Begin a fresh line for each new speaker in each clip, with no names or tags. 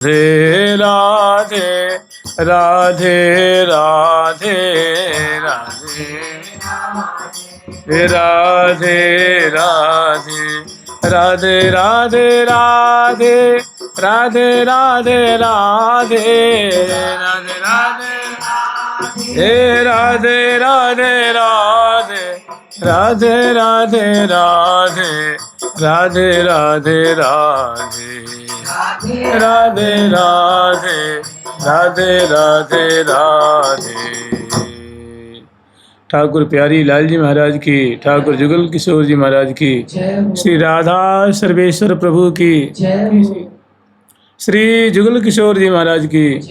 राधे राधे राधे राधे राधे राधे राधे राधे राधे राधे राधे राधे राधे राधे हे राधे राधे राधे राधे राधे राधे राधे राधे राधे राधे राधे राधे राधे राधे। ठाकुर प्यारी लाल जी महाराज की, ठाकुर जुगल किशोर जी महाराज की, श्री राधा सर्वेश्वर प्रभु की, श्री जुगल किशोर जी महाराज की,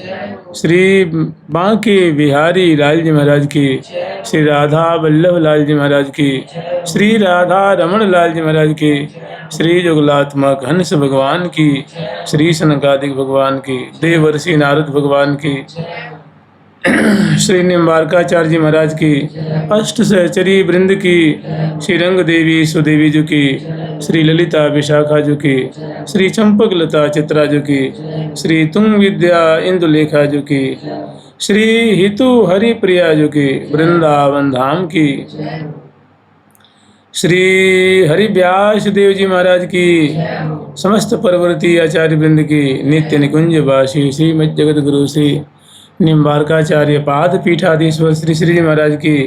श्री बांके बिहारी लाल जी महाराज की, श्री राधा वल्लभ लाल जी महाराज की, श्री राधा रमण लाल जी महाराज की, श्री जुगलात्मक हंस भगवान की, श्री सनकादिक भगवान की, देवर्षि नारद भगवान की, श्री निम्बारकाचार्य जी महाराज की, अष्ट सहचरी वृंद की, श्री रंग देवी सुदेवी जी की, श्री ललिता विशाखा जी की, श्री चंपक लता चित्रा जी की, श्री तुंग विद्या इंदुलेखा जी की, श्री हितु हरिप्रिया जी की, वृंदावन धाम की, श्री हरिव्यास देव जी महाराज की, समस्त परवर्ती आचार्य वृंद की, नित्य निकुंज वासी श्री मत जगत गुरु श्री निम्बारकाचार्य पाद पीठाधीश्वर श्री श्री जी महाराज की,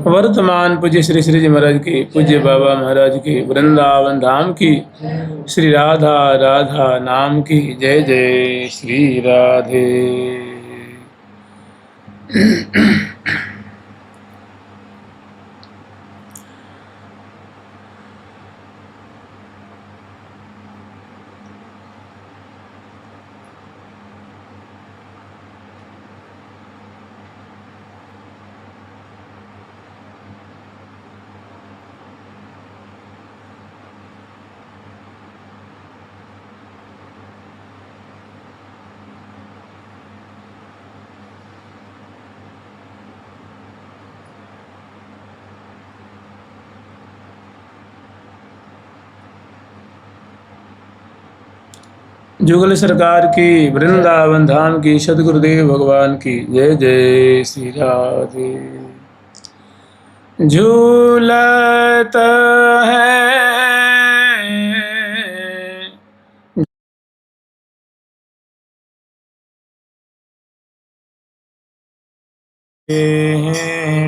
वर्तमान पूज्य श्री श्री जी महाराज की, पूज्य बाबा महाराज की, वृंदावन धाम की, श्री राधा राधा नाम की, जय जय श्री राधे। जुगल सरकार की, वृंदावन धाम की, सदगुरुदेव भगवान की, जय जय श्री राधे। झूलत है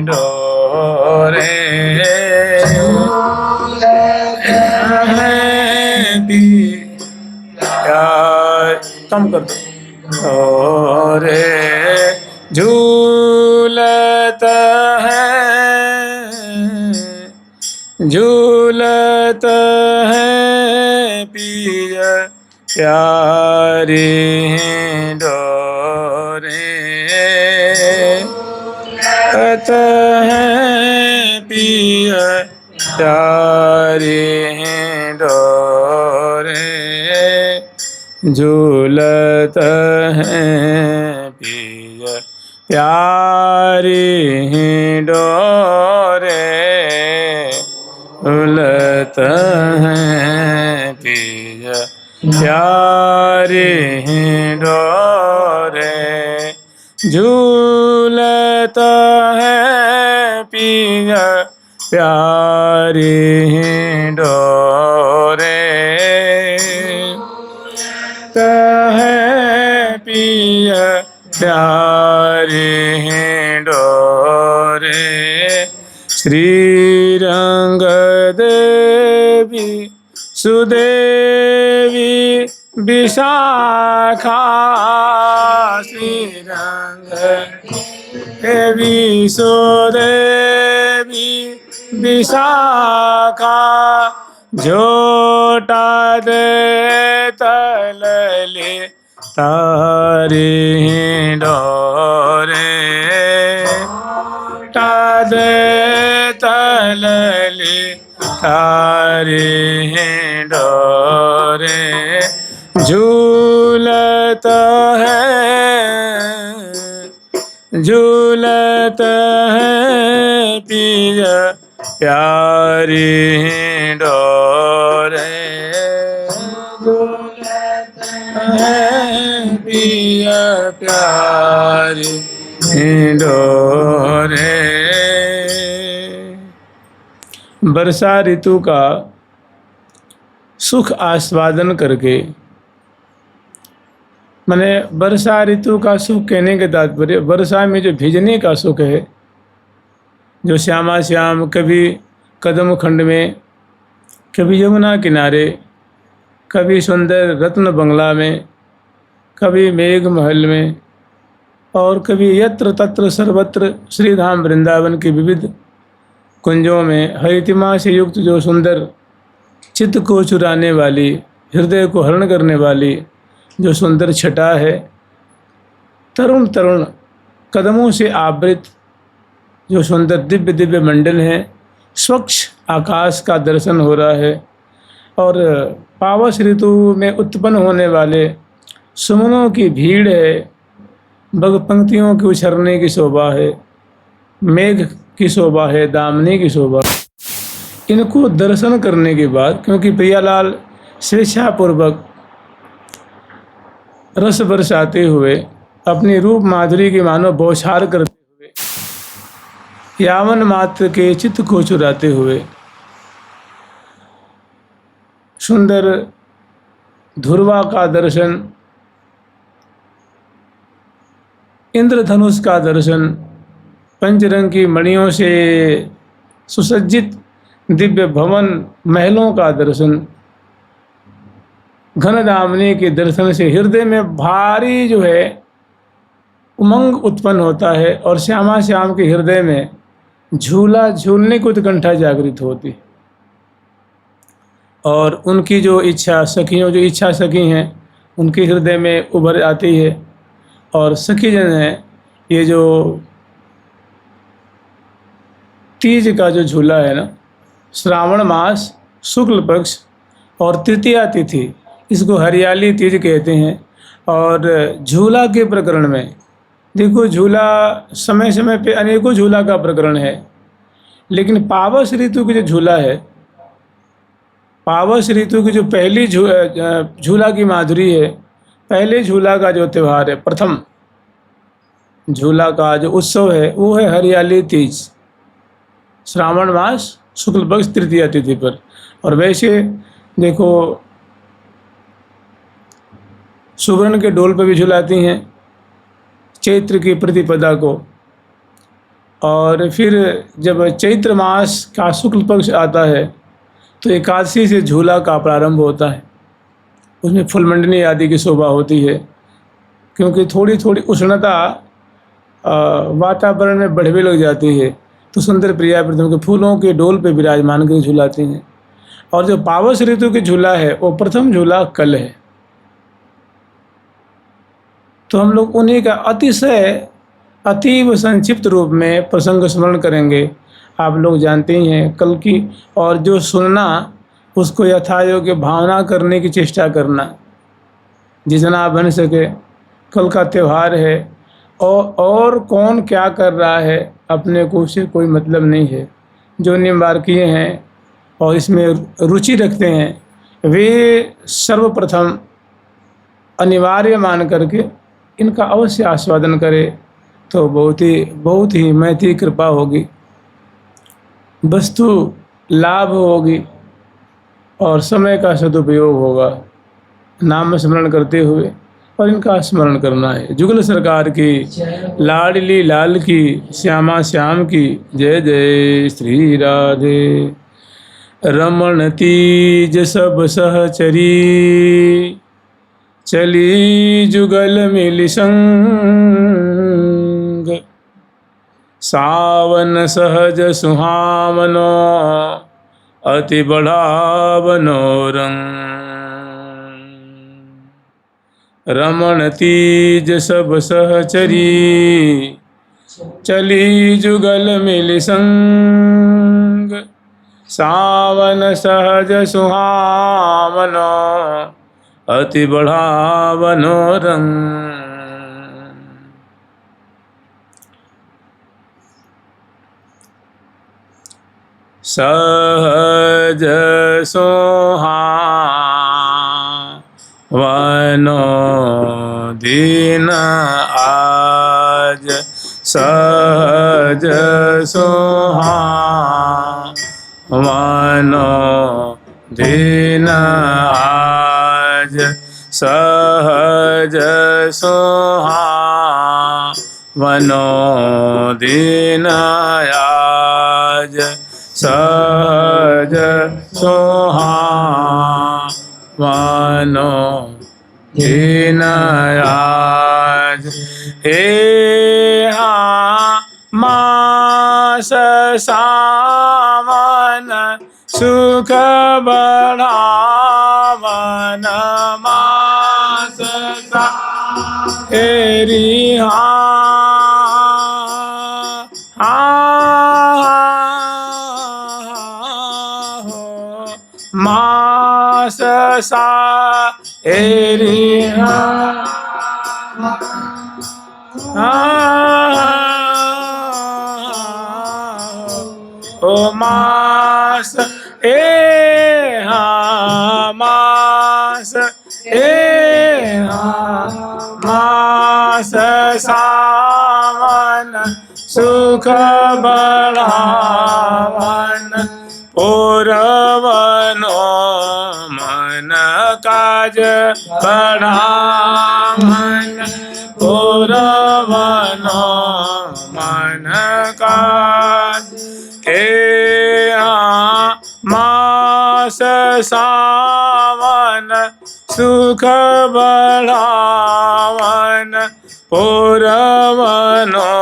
डोरे कम कर दो रे, झूलत है झूलत है पिय प्यारे डोरे, झूलत है पिय प्यारे डोरे, झूलत है पिय प्यारे डोरे, झूलत है पिय प्यारे डोरे, झूलत है पिय प्यारे डोरे, है पिय प्यारे डोरे, श्री रंग देवी सुदेवी विशाखा, श्री रंग देवी सुदेवी विशाखा, झोटा दे तलले तारे डोरे, तादे तलले तारे डोरे, झूलत है झूलत है पिय प्यारे डोरे, झूलत है प्यारी डोरे। वर्षा ऋतु का सुख आस्वादन करके, माने वर्षा ऋतु का सुख कहने के तात्पर्य वर्षा में जो भीजने का सुख है, जो श्यामा श्याम कभी कदम खंड में, कभी यमुना किनारे, कभी सुंदर रत्न बंगला में, कभी मेघ महल में, और कभी यत्र तत्र सर्वत्र श्रीधाम वृंदावन के विविध कुंजों में हरितिमा से युक्त जो सुंदर चित्त को चुराने वाली, हृदय को हरण करने वाली जो सुंदर छटा है, तरुण तरुण कदमों से आवृत जो सुंदर दिव्य दिव्य मंडल हैं, स्वच्छ आकाश का दर्शन हो रहा है, और पावस ऋतु में उत्पन्न होने वाले सुमनों की भीड़ है, बग पंक्तियों के उछरने की शोभा है, मेघ की शोभा है, दामनी की शोभा। इनको दर्शन करने के बाद, क्योंकि प्रियालाल स्वेच्छापूर्वक रस बरसाते हुए, अपनी रूप माधुरी की मानो बौछार करते हुए, यावन मात्र के चित्त को चुराते हुए, सुंदर ध्रुवा का दर्शन, इंद्रधनुष का दर्शन, पंचरंग की मणियों से सुसज्जित दिव्य भवन महलों का दर्शन, घन दामनी के दर्शन से हृदय में भारी जो है उमंग उत्पन्न होता है, और श्यामा श्याम के हृदय में झूला झूलने की उत्कंठा जागृत होती। और उनकी जो इच्छा सखियों, जो इच्छा सखी हैं, उनके हृदय में उभर आती है। और सखी जन हैं, ये जो तीज का जो झूला है ना, श्रावण मास शुक्ल पक्ष और तृतीया तिथि, इसको हरियाली तीज कहते हैं। और झूला के प्रकरण में देखो, झूला समय समय पे अनेकों झूला का प्रकरण है, लेकिन पावस ऋतु की जो झूला है, पावस ऋतु की जो पहली झूला की माधुरी है, पहले झूला का जो त्यौहार है, प्रथम झूला का जो उत्सव है, वो है हरियाली तीज, श्रावण मास शुक्ल पक्ष तृतीया तिथि पर। और वैसे देखो, सुवर्ण के डोल पर भी झुलाती हैं चैत्र की प्रतिपदा को। और फिर जब चैत्र मास का शुक्ल पक्ष आता है तो एकादशी से झूला का प्रारंभ होता है। उसमें फुलमंडनी आदि की शोभा होती है, क्योंकि थोड़ी थोड़ी उष्णता वातावरण में बढ़ने लग जाती है, तो सुंदर प्रिया प्रथम के फूलों के डोल पे विराजमान कर झुलाती हैं। और जो पावस ऋतु की झूला है, वो प्रथम झूला कल है। तो हम लोग उन्हीं का अतिशय अतीव संक्षिप्त रूप में प्रसंग स्मरण करेंगे। आप लोग जानते ही हैं कल की, और जो सुनना उसको यथायोग्य भावना करने की चेष्टा करना, जितना बन सके। कल का त्यौहार है, और कौन क्या कर रहा है अपने को उससे कोई मतलब नहीं है। जो निम्बार्कीय हैं और इसमें रुचि रखते हैं, वे सर्वप्रथम अनिवार्य मान करके इनका अवश्य आस्वादन करें, तो बहुत ही महती कृपा होगी, वस्तु लाभ होगी और समय का सदुपयोग होगा। नाम स्मरण करते हुए और इनका स्मरण करना है। जुगल सरकार की, लाडली लाल की, श्यामा श्याम की जय जय। श्री राधे रमण तीज सब सहचरी, चली जुगल मिल संग, सावन सहज सुहावनो, अति बढ़ावनो रंग। रमण तीज सब सहचरी, चली जुगल मिल संग, सावन सहज सुहावनो, अति बढ़ावनो रंग। सहज सुहावनो दीन आज सहज सुहावनो दिन आज सहज सुहावनो दिन आज सहज सुहावनो दिन आज हे मास सावन सुख बढ़ावन मास हेरी मास सा हेरी ओ मास मास मास सावन सुख बढ़ावन पूरवनो मन काज बढ़ावन पूरवनो मन काज मास सावन सुख बढ़ावन पूरवनो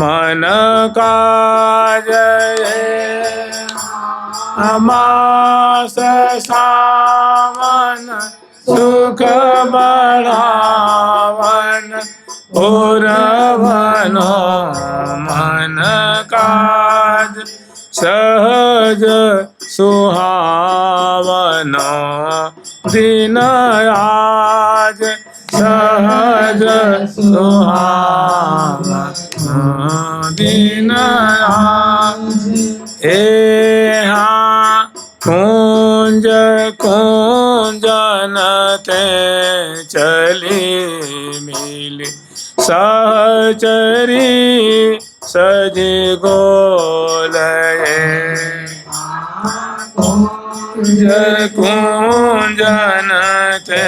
मन काज मास सावन सुख बढ़ावन पूरवनो मन काज सहज सुहावनो दिन आज सहज सुहावनो दिन आज कुंज कुंजन ते चली मिली सहचरी सजी गोलये कुंज कुंजन ते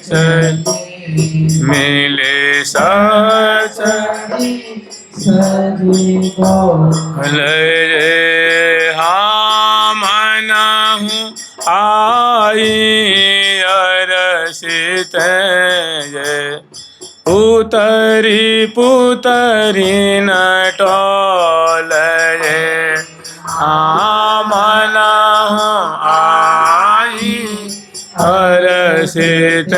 चली मिले सहचरी सजी गोलये मनहु आई अरसित पुतरी पुतरी न टोलये मनहु आई अरसित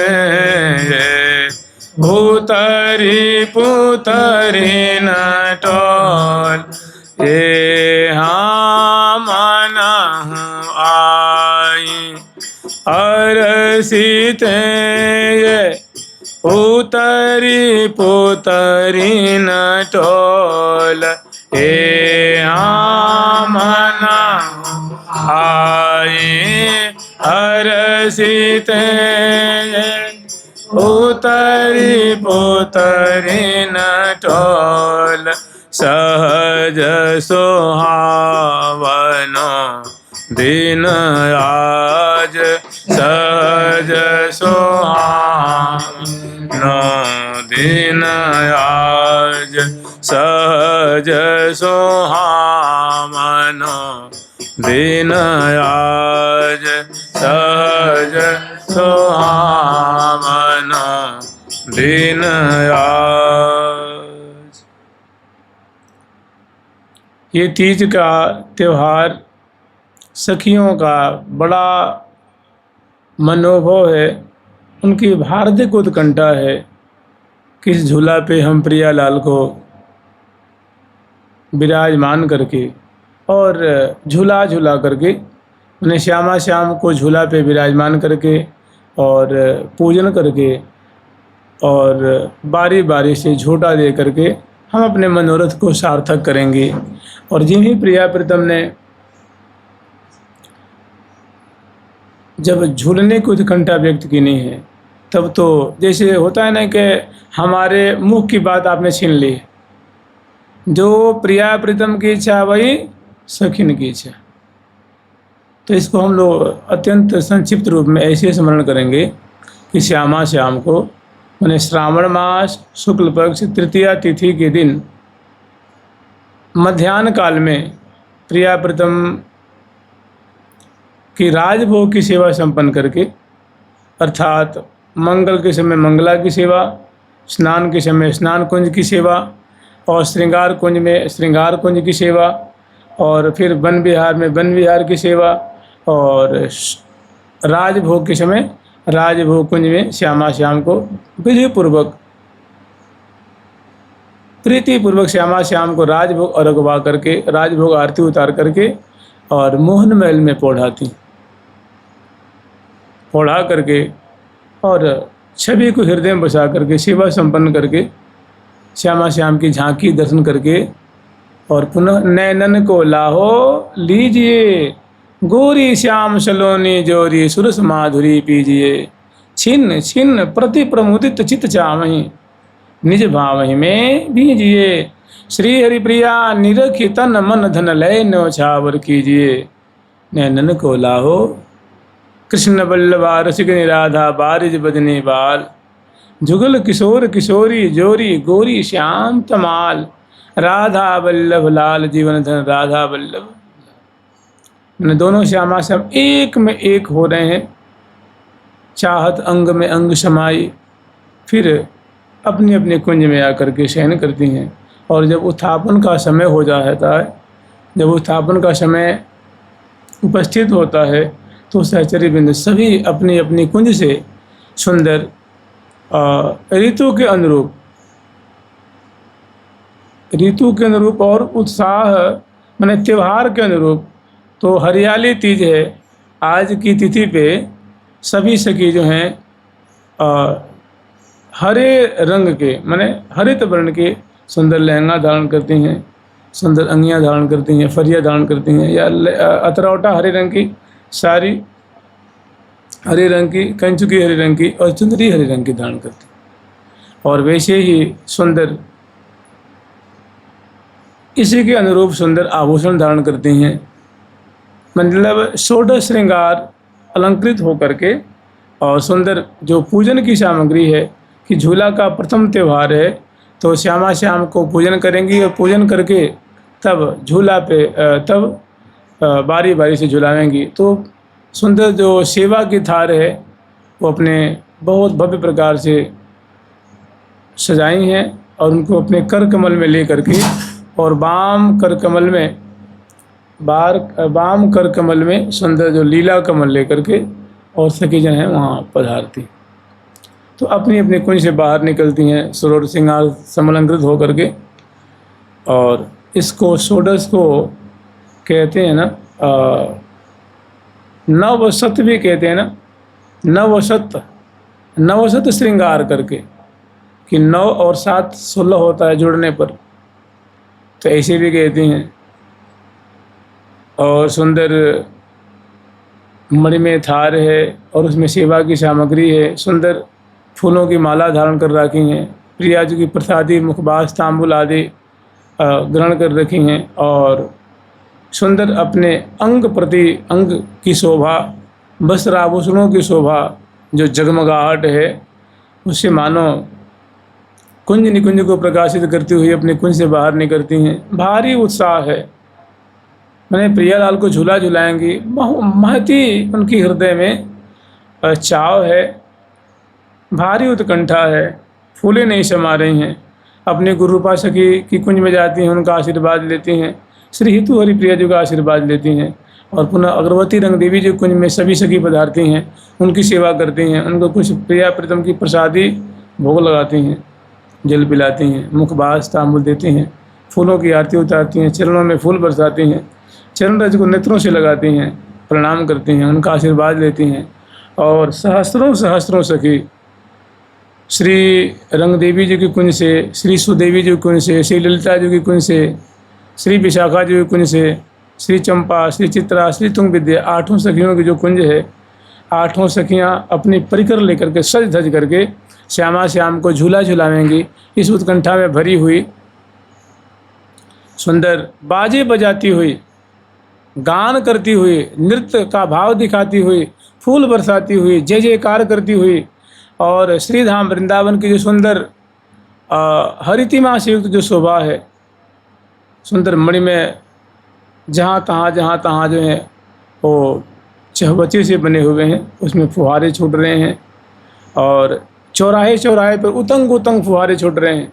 पुतरी पुतरी न टोल मनहु आई अरसित पुतरी पुतरी न टोल मनहु आई अरसित पुतरी पुतरी न टोल सहज सुहावनो दिन आज सहज सुहावनो दिन आज सहज सुहावनो दिन आज सहज सुहावनो दिन आज। ये तीज का त्योहार सखियों का बड़ा मनोभाव है, उनकी हार्दिक उत्कंठा है कि इस झूला पे हम प्रियालाल को विराजमान करके और झूला झूला करके उन्हें श्यामा श्याम को झूला पे विराजमान करके और पूजन करके और बारी बारी से झूठा दे करके हम अपने मनोरथ को सार्थक करेंगे। और जिन्हीं प्रिया प्रीतम ने जब झूलने की उत्कंठा व्यक्त की नहीं है तब तो जैसे होता है ना कि हमारे मुख की बात आपने छीन ली, जो प्रिया प्रीतम की इच्छा वही सखिन की इच्छा। तो इसको हम लोग अत्यंत संक्षिप्त रूप में ऐसे स्मरण करेंगे कि श्यामा श्याम को मैंने श्रावण मास शुक्ल पक्ष तृतीया तिथि के दिन मध्याह्न काल में प्रिया प्रीतम की राजभोग की सेवा संपन्न करके, अर्थात मंगल के समय मंगला की सेवा, स्नान के समय स्नान कुंज की सेवा, और श्रृंगार कुंज में श्रृंगार कुंज की सेवा, और फिर वन विहार में वन विहार की सेवा, और राजभोग के समय राजभोग कुंज में श्यामा श्याम को विधिपूर्वक प्रीतिपूर्वक श्यामा श्याम को राजभोग अर्घवा करके, राजभोग आरती उतार करके और मोहन महल में पौढ़ा करके और छवि को हृदय में बसा करके सेवा संपन्न करके श्यामा श्याम की झांकी दर्शन करके, और पुनः नैनन को लाहो लीजिए, गोरी श्याम सलोनी जोरी सुरस माधुरी पीजिए, छिन्न छिन्न प्रति प्रमुदित चित चावहीं, निज भावहि में बीजिए, श्री हरिप्रिया निरखि तन मन धन लय न्योछावर कीजिए, नैनन को लाहो कृष्ण बल्लभा रसिक निराधा बारिज बदने बाल, जुगल किशोर किशोरी जोरी गोरी श्याम तमाल, राधा वल्लभ लाल जीवन धन राधा वल्लभ। दोनों श्यामा श्याम एक में एक हो रहे हैं, चाहत अंग में अंग समाई, फिर अपनी अपनी कुंज में आकर के शयन करती हैं। और जब उत्थापन का समय हो जाता है, जब उत्थापन का समय उपस्थित होता है, तो सहचरी बिंद सभी अपनी अपनी कुंज से सुंदर ऋतु के अनुरूप और उत्साह माने त्यौहार के अनुरूप, तो हरियाली तीज है आज की तिथि पे, सभी सखी जो हैं हरे रंग के माने हरित वर्ण के सुंदर लहंगा धारण करती हैं, सुंदर अंगियां धारण करती हैं, फरिया धारण करती हैं, या अतरौटा हरे रंग की साड़ी हरे रंग की, कंचुकी हरे रंग की और चुंदरी हरे रंग की धारण करती हैं। और वैसे ही सुंदर इसी के अनुरूप सुंदर आभूषण धारण करती हैं, मतलब षोडश श्रृंगार अलंकृत होकर के, और सुंदर जो पूजन की सामग्री है कि झूला का प्रथम त्यौहार है, तो श्यामा श्याम को पूजन करेंगी और पूजन करके तब झूला पे तब बारी बारी से झुलाएंगी। तो सुंदर जो सेवा की थार है वो अपने बहुत भव्य प्रकार से सजाई हैं, और उनको अपने कर कमल में ले करके, और वाम कर कमल में सुंदर जो लीला कमल ले करके और सखी जन हैं वहाँ पधारती, तो अपनी अपनी कुंज से बाहर निकलती हैं सरोवर श्रृंगार समलंकृत हो करके। और इसको षोडश को कहते हैं ना, नवशत भी कहते हैं ना, नवशत श्रृंगार करके, कि 9 और 7 16 होता है जुड़ने पर, तो ऐसे भी कहती हैं। और सुंदर मणिमय थार है और उसमें सेवा की सामग्री है, सुंदर फूलों की माला धारण कर रखी हैं, प्रिया जी की प्रसादी मुखबास तांबुल आदि ग्रहण कर रखी हैं, और सुंदर अपने अंग प्रति अंग की शोभा, वस्त्र आभूषणों की शोभा, जो जगमगाहट है उससे मानो कुंज निकुंज को प्रकाशित करती हुई अपने कुंज से बाहर निकलती हैं। भारी उत्साह है, मैंने प्रियालाल को झूला झुलाएंगी, महती उनकी हृदय में चाव है, भारी उत्कंठा है, फूले नहीं समा रही हैं। अपने गुरुपा सखी की कुंज में जाती हैं, उनका आशीर्वाद लेती हैं, श्री हितु हरिप्रिया जी का आशीर्वाद लेती हैं, और पुनः अगरवती रंग देवी जी कुंज में सभी सखी पधारती हैं, उनकी सेवा करती हैं, उनको कुछ प्रिया प्रीतम की प्रसादी भोग लगाती हैं, जल पिलाती हैं, मुखबास तांबुल देती हैं, फूलों की आरती उतारती हैं, चरणों में फूल बरसाती हैं, चरण रज को नेत्रों से लगाती हैं, प्रणाम करती हैं, उनका आशीर्वाद लेती हैं। और सहस्त्रों सहस्त्रों सखी श्री रंग देवी जी की कुंज से, श्री सुदेवी जी की कुंज से, श्री ललिता जी की कुंज से, श्री विशाखा जी की कुंज से, श्री चंपा, श्री चित्रा, श्री तुंग विद्या, 8 सखियों की जो कुंज है, आठों सखियां अपनी परिकर लेकर के सज धज करके श्यामा श्याम को झूला झुलावेंगी। इस उत्कंठा में भरी हुई सुंदर बाजे बजाती हुई, गान करती हुई, नृत्य का भाव दिखाती हुई, फूल बरसाती हुई, जय जयकार करती हुई, और श्रीधाम वृंदावन की जो सुंदर हरितिमा से युक्त जो शोभा है, सुंदर मणि में जहाँ तहाँ जो है वो चहबचे से बने हुए हैं, उसमें फुहारे छूट रहे हैं, और चौराहे चौराहे पर उतंग उतंग फुहारे छूट रहे हैं,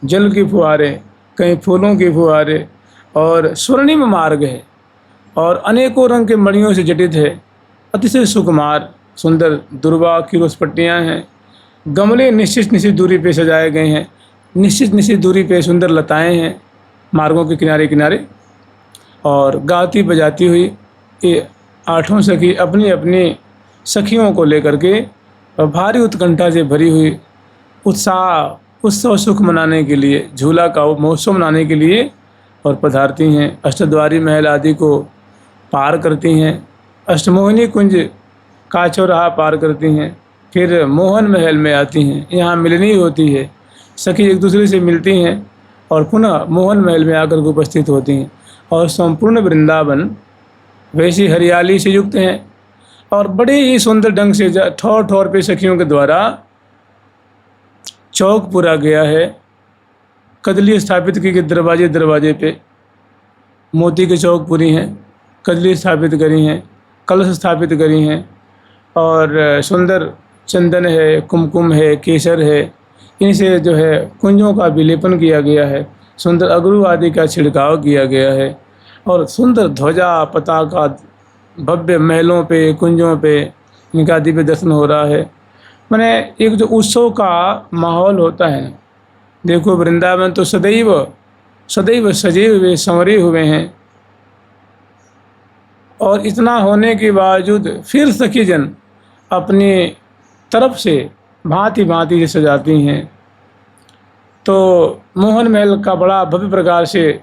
जल की फुहारे, कहीं फूलों की फुहारे, और स्वर्णिम मार्ग है और अनेकों रंग के मणियों से जटित है। अतिशय सुकुमार सुंदर दुर्वा की रोसपट्टियाँ हैं। गमले निश्चित निश्चित दूरी पे सजाए गए हैं, निश्चित निश्चित दूरी पे सुंदर लताएं हैं मार्गों के किनारे किनारे, और गाती बजाती हुई ये आठों सखी अपनी अपनी सखियों को लेकर के और भारी उत्कंठा से भरी हुई उत्सव सुख मनाने के लिए, झूला का महोत्सव मनाने के लिए और पधारती हैं। अष्टद्वारी महल आदि को पार करती हैं, अष्टमोहिनी कुंज का चौराहा पार करती हैं, फिर मोहन महल में आती हैं। यहाँ मिलनी होती है, सखी एक दूसरे से मिलती हैं और पुनः मोहन महल में आकर के उपस्थित होती हैं, और संपूर्ण वृंदावन वैसी हरियाली से युक्त हैं और बड़े ही सुंदर ढंग से ठौर ठौर पे सखियों के द्वारा चौक पूरा गया है। कदली स्थापित की गई दरवाजे दरवाजे पे मोती के चौक पूरी हैं, कदली स्थापित करी हैं, कलश स्थापित करी हैं, और सुंदर चंदन है, कुमकुम है, केसर है, इनसे जो है कुंजों का विलेपन किया गया है, सुंदर अगरू आदि का छिड़काव किया गया है, और सुंदर ध्वजा पताका भव्य महलों पे, कुंजों पे इनका दिव्य दर्शन हो रहा है। मैंने एक जो उत्सव का माहौल होता है ना, देखो वृंदावन तो सदैव सदैव सजे हुए संवरे हुए हैं, और इतना होने के बावजूद फिर सखी जन अपनी तरफ से भांति भांति से सजाती हैं। तो मोहन महल का बड़ा भव्य प्रकार से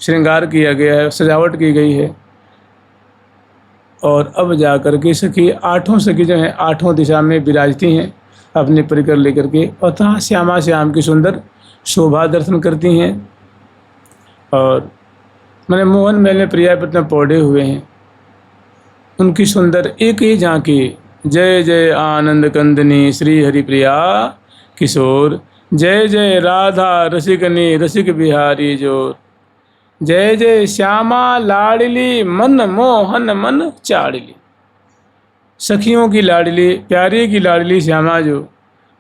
श्रृंगार किया गया है, सजावट की गई है, और अब जा कर के सखी आठों सखी जो हैं आठों दिशा में विराजती हैं अपने परिकर लेकर के, और तहाँ श्यामा श्याम की सुंदर शोभा दर्शन करती हैं। और मैंने मोहन महल में प्रिया प्रथम पौधे हुए हैं, उनकी सुंदर एक ही झांकी, जय जय आनंद कंदनी श्री हरिप्रिया किशोर, जय जय राधा रसिकनी रसिक बिहारी जोर, जय जय श्यामा लाडली मन मोहन मन चाड़ली। सखियों की लाडली, प्यारी की लाडली श्यामा जो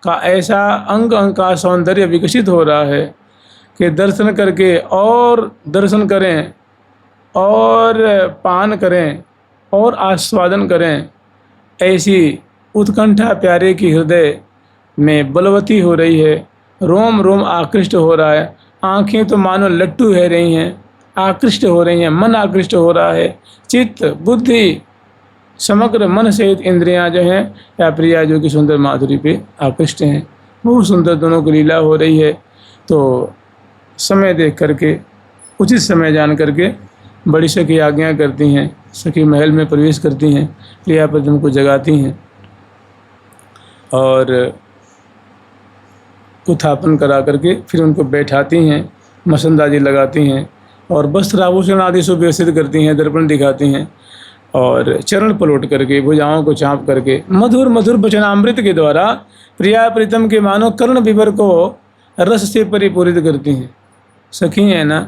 का ऐसा अंग अंग का सौंदर्य विकसित हो रहा है कि दर्शन करके और दर्शन करें और पान करें और आस्वादन करें, ऐसी उत्कंठा प्यारे की हृदय में बलवती हो रही है। रोम रोम आकृष्ट हो रहा है, आँखें तो मानो लट्टू है रही हैं, आकृष्ट हो रही हैं, मन आकृष्ट हो रहा है, चित्त बुद्धि समग्र मन सहित इंद्रियां जो हैं या प्रिया जो कि सुंदर माधुरी पे आकृष्ट हैं। बहुत सुंदर दोनों की लीला हो रही है। तो समय देख करके, उचित समय जान करके बड़ी सखी आज्ञा करती हैं, सखी महल में प्रवेश करती हैं, प्रिया प्रथम को जगाती हैं और उत्थापन करा करके फिर उनको बैठाती हैं, मसंद आदि लगाती हैं और वस्त्र आभूषण आदि सुव्यवस्थित करती हैं, दर्पण दिखाती हैं और चरण पलट करके भुजाओं को चाँप करके मधुर मधुर वचनामृत के द्वारा प्रिया प्रीतम के मानो कर्ण विवर को रस से परिपूरित करती हैं। सखी हैं ना,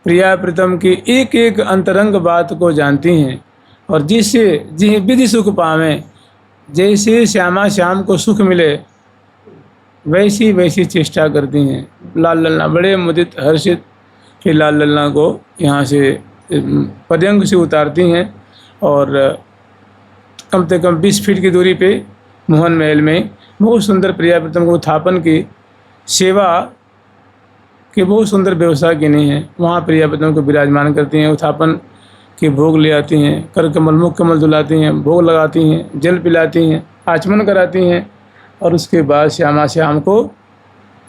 प्रिया प्रीतम की एक एक अंतरंग बात को जानती हैं और जिससे जिह विधि सुख पावें, जैसे श्यामा श्याम को सुख मिले वैसी वैसी चेष्टा करती हैं। लाल लल्ला बड़े मुदित हर्षित फिर लाल लल्ला को यहाँ से पर्यंक से उतारती हैं और कम से कम 20 फीट की दूरी पे मोहन महल में बहुत सुंदर प्रिया प्रीतम को उत्थापन की सेवा के बहुत सुंदर व्यवस्था की नहीं है। वहाँ प्रिया प्रीतम को विराजमान करती हैं, उत्थापन के भोग ले आती हैं, कर कमल मुख कमल धुलाती हैं, भोग लगाती हैं, जल पिलाती हैं, आचमन कराती हैं और उसके बाद श्यामा श्याम को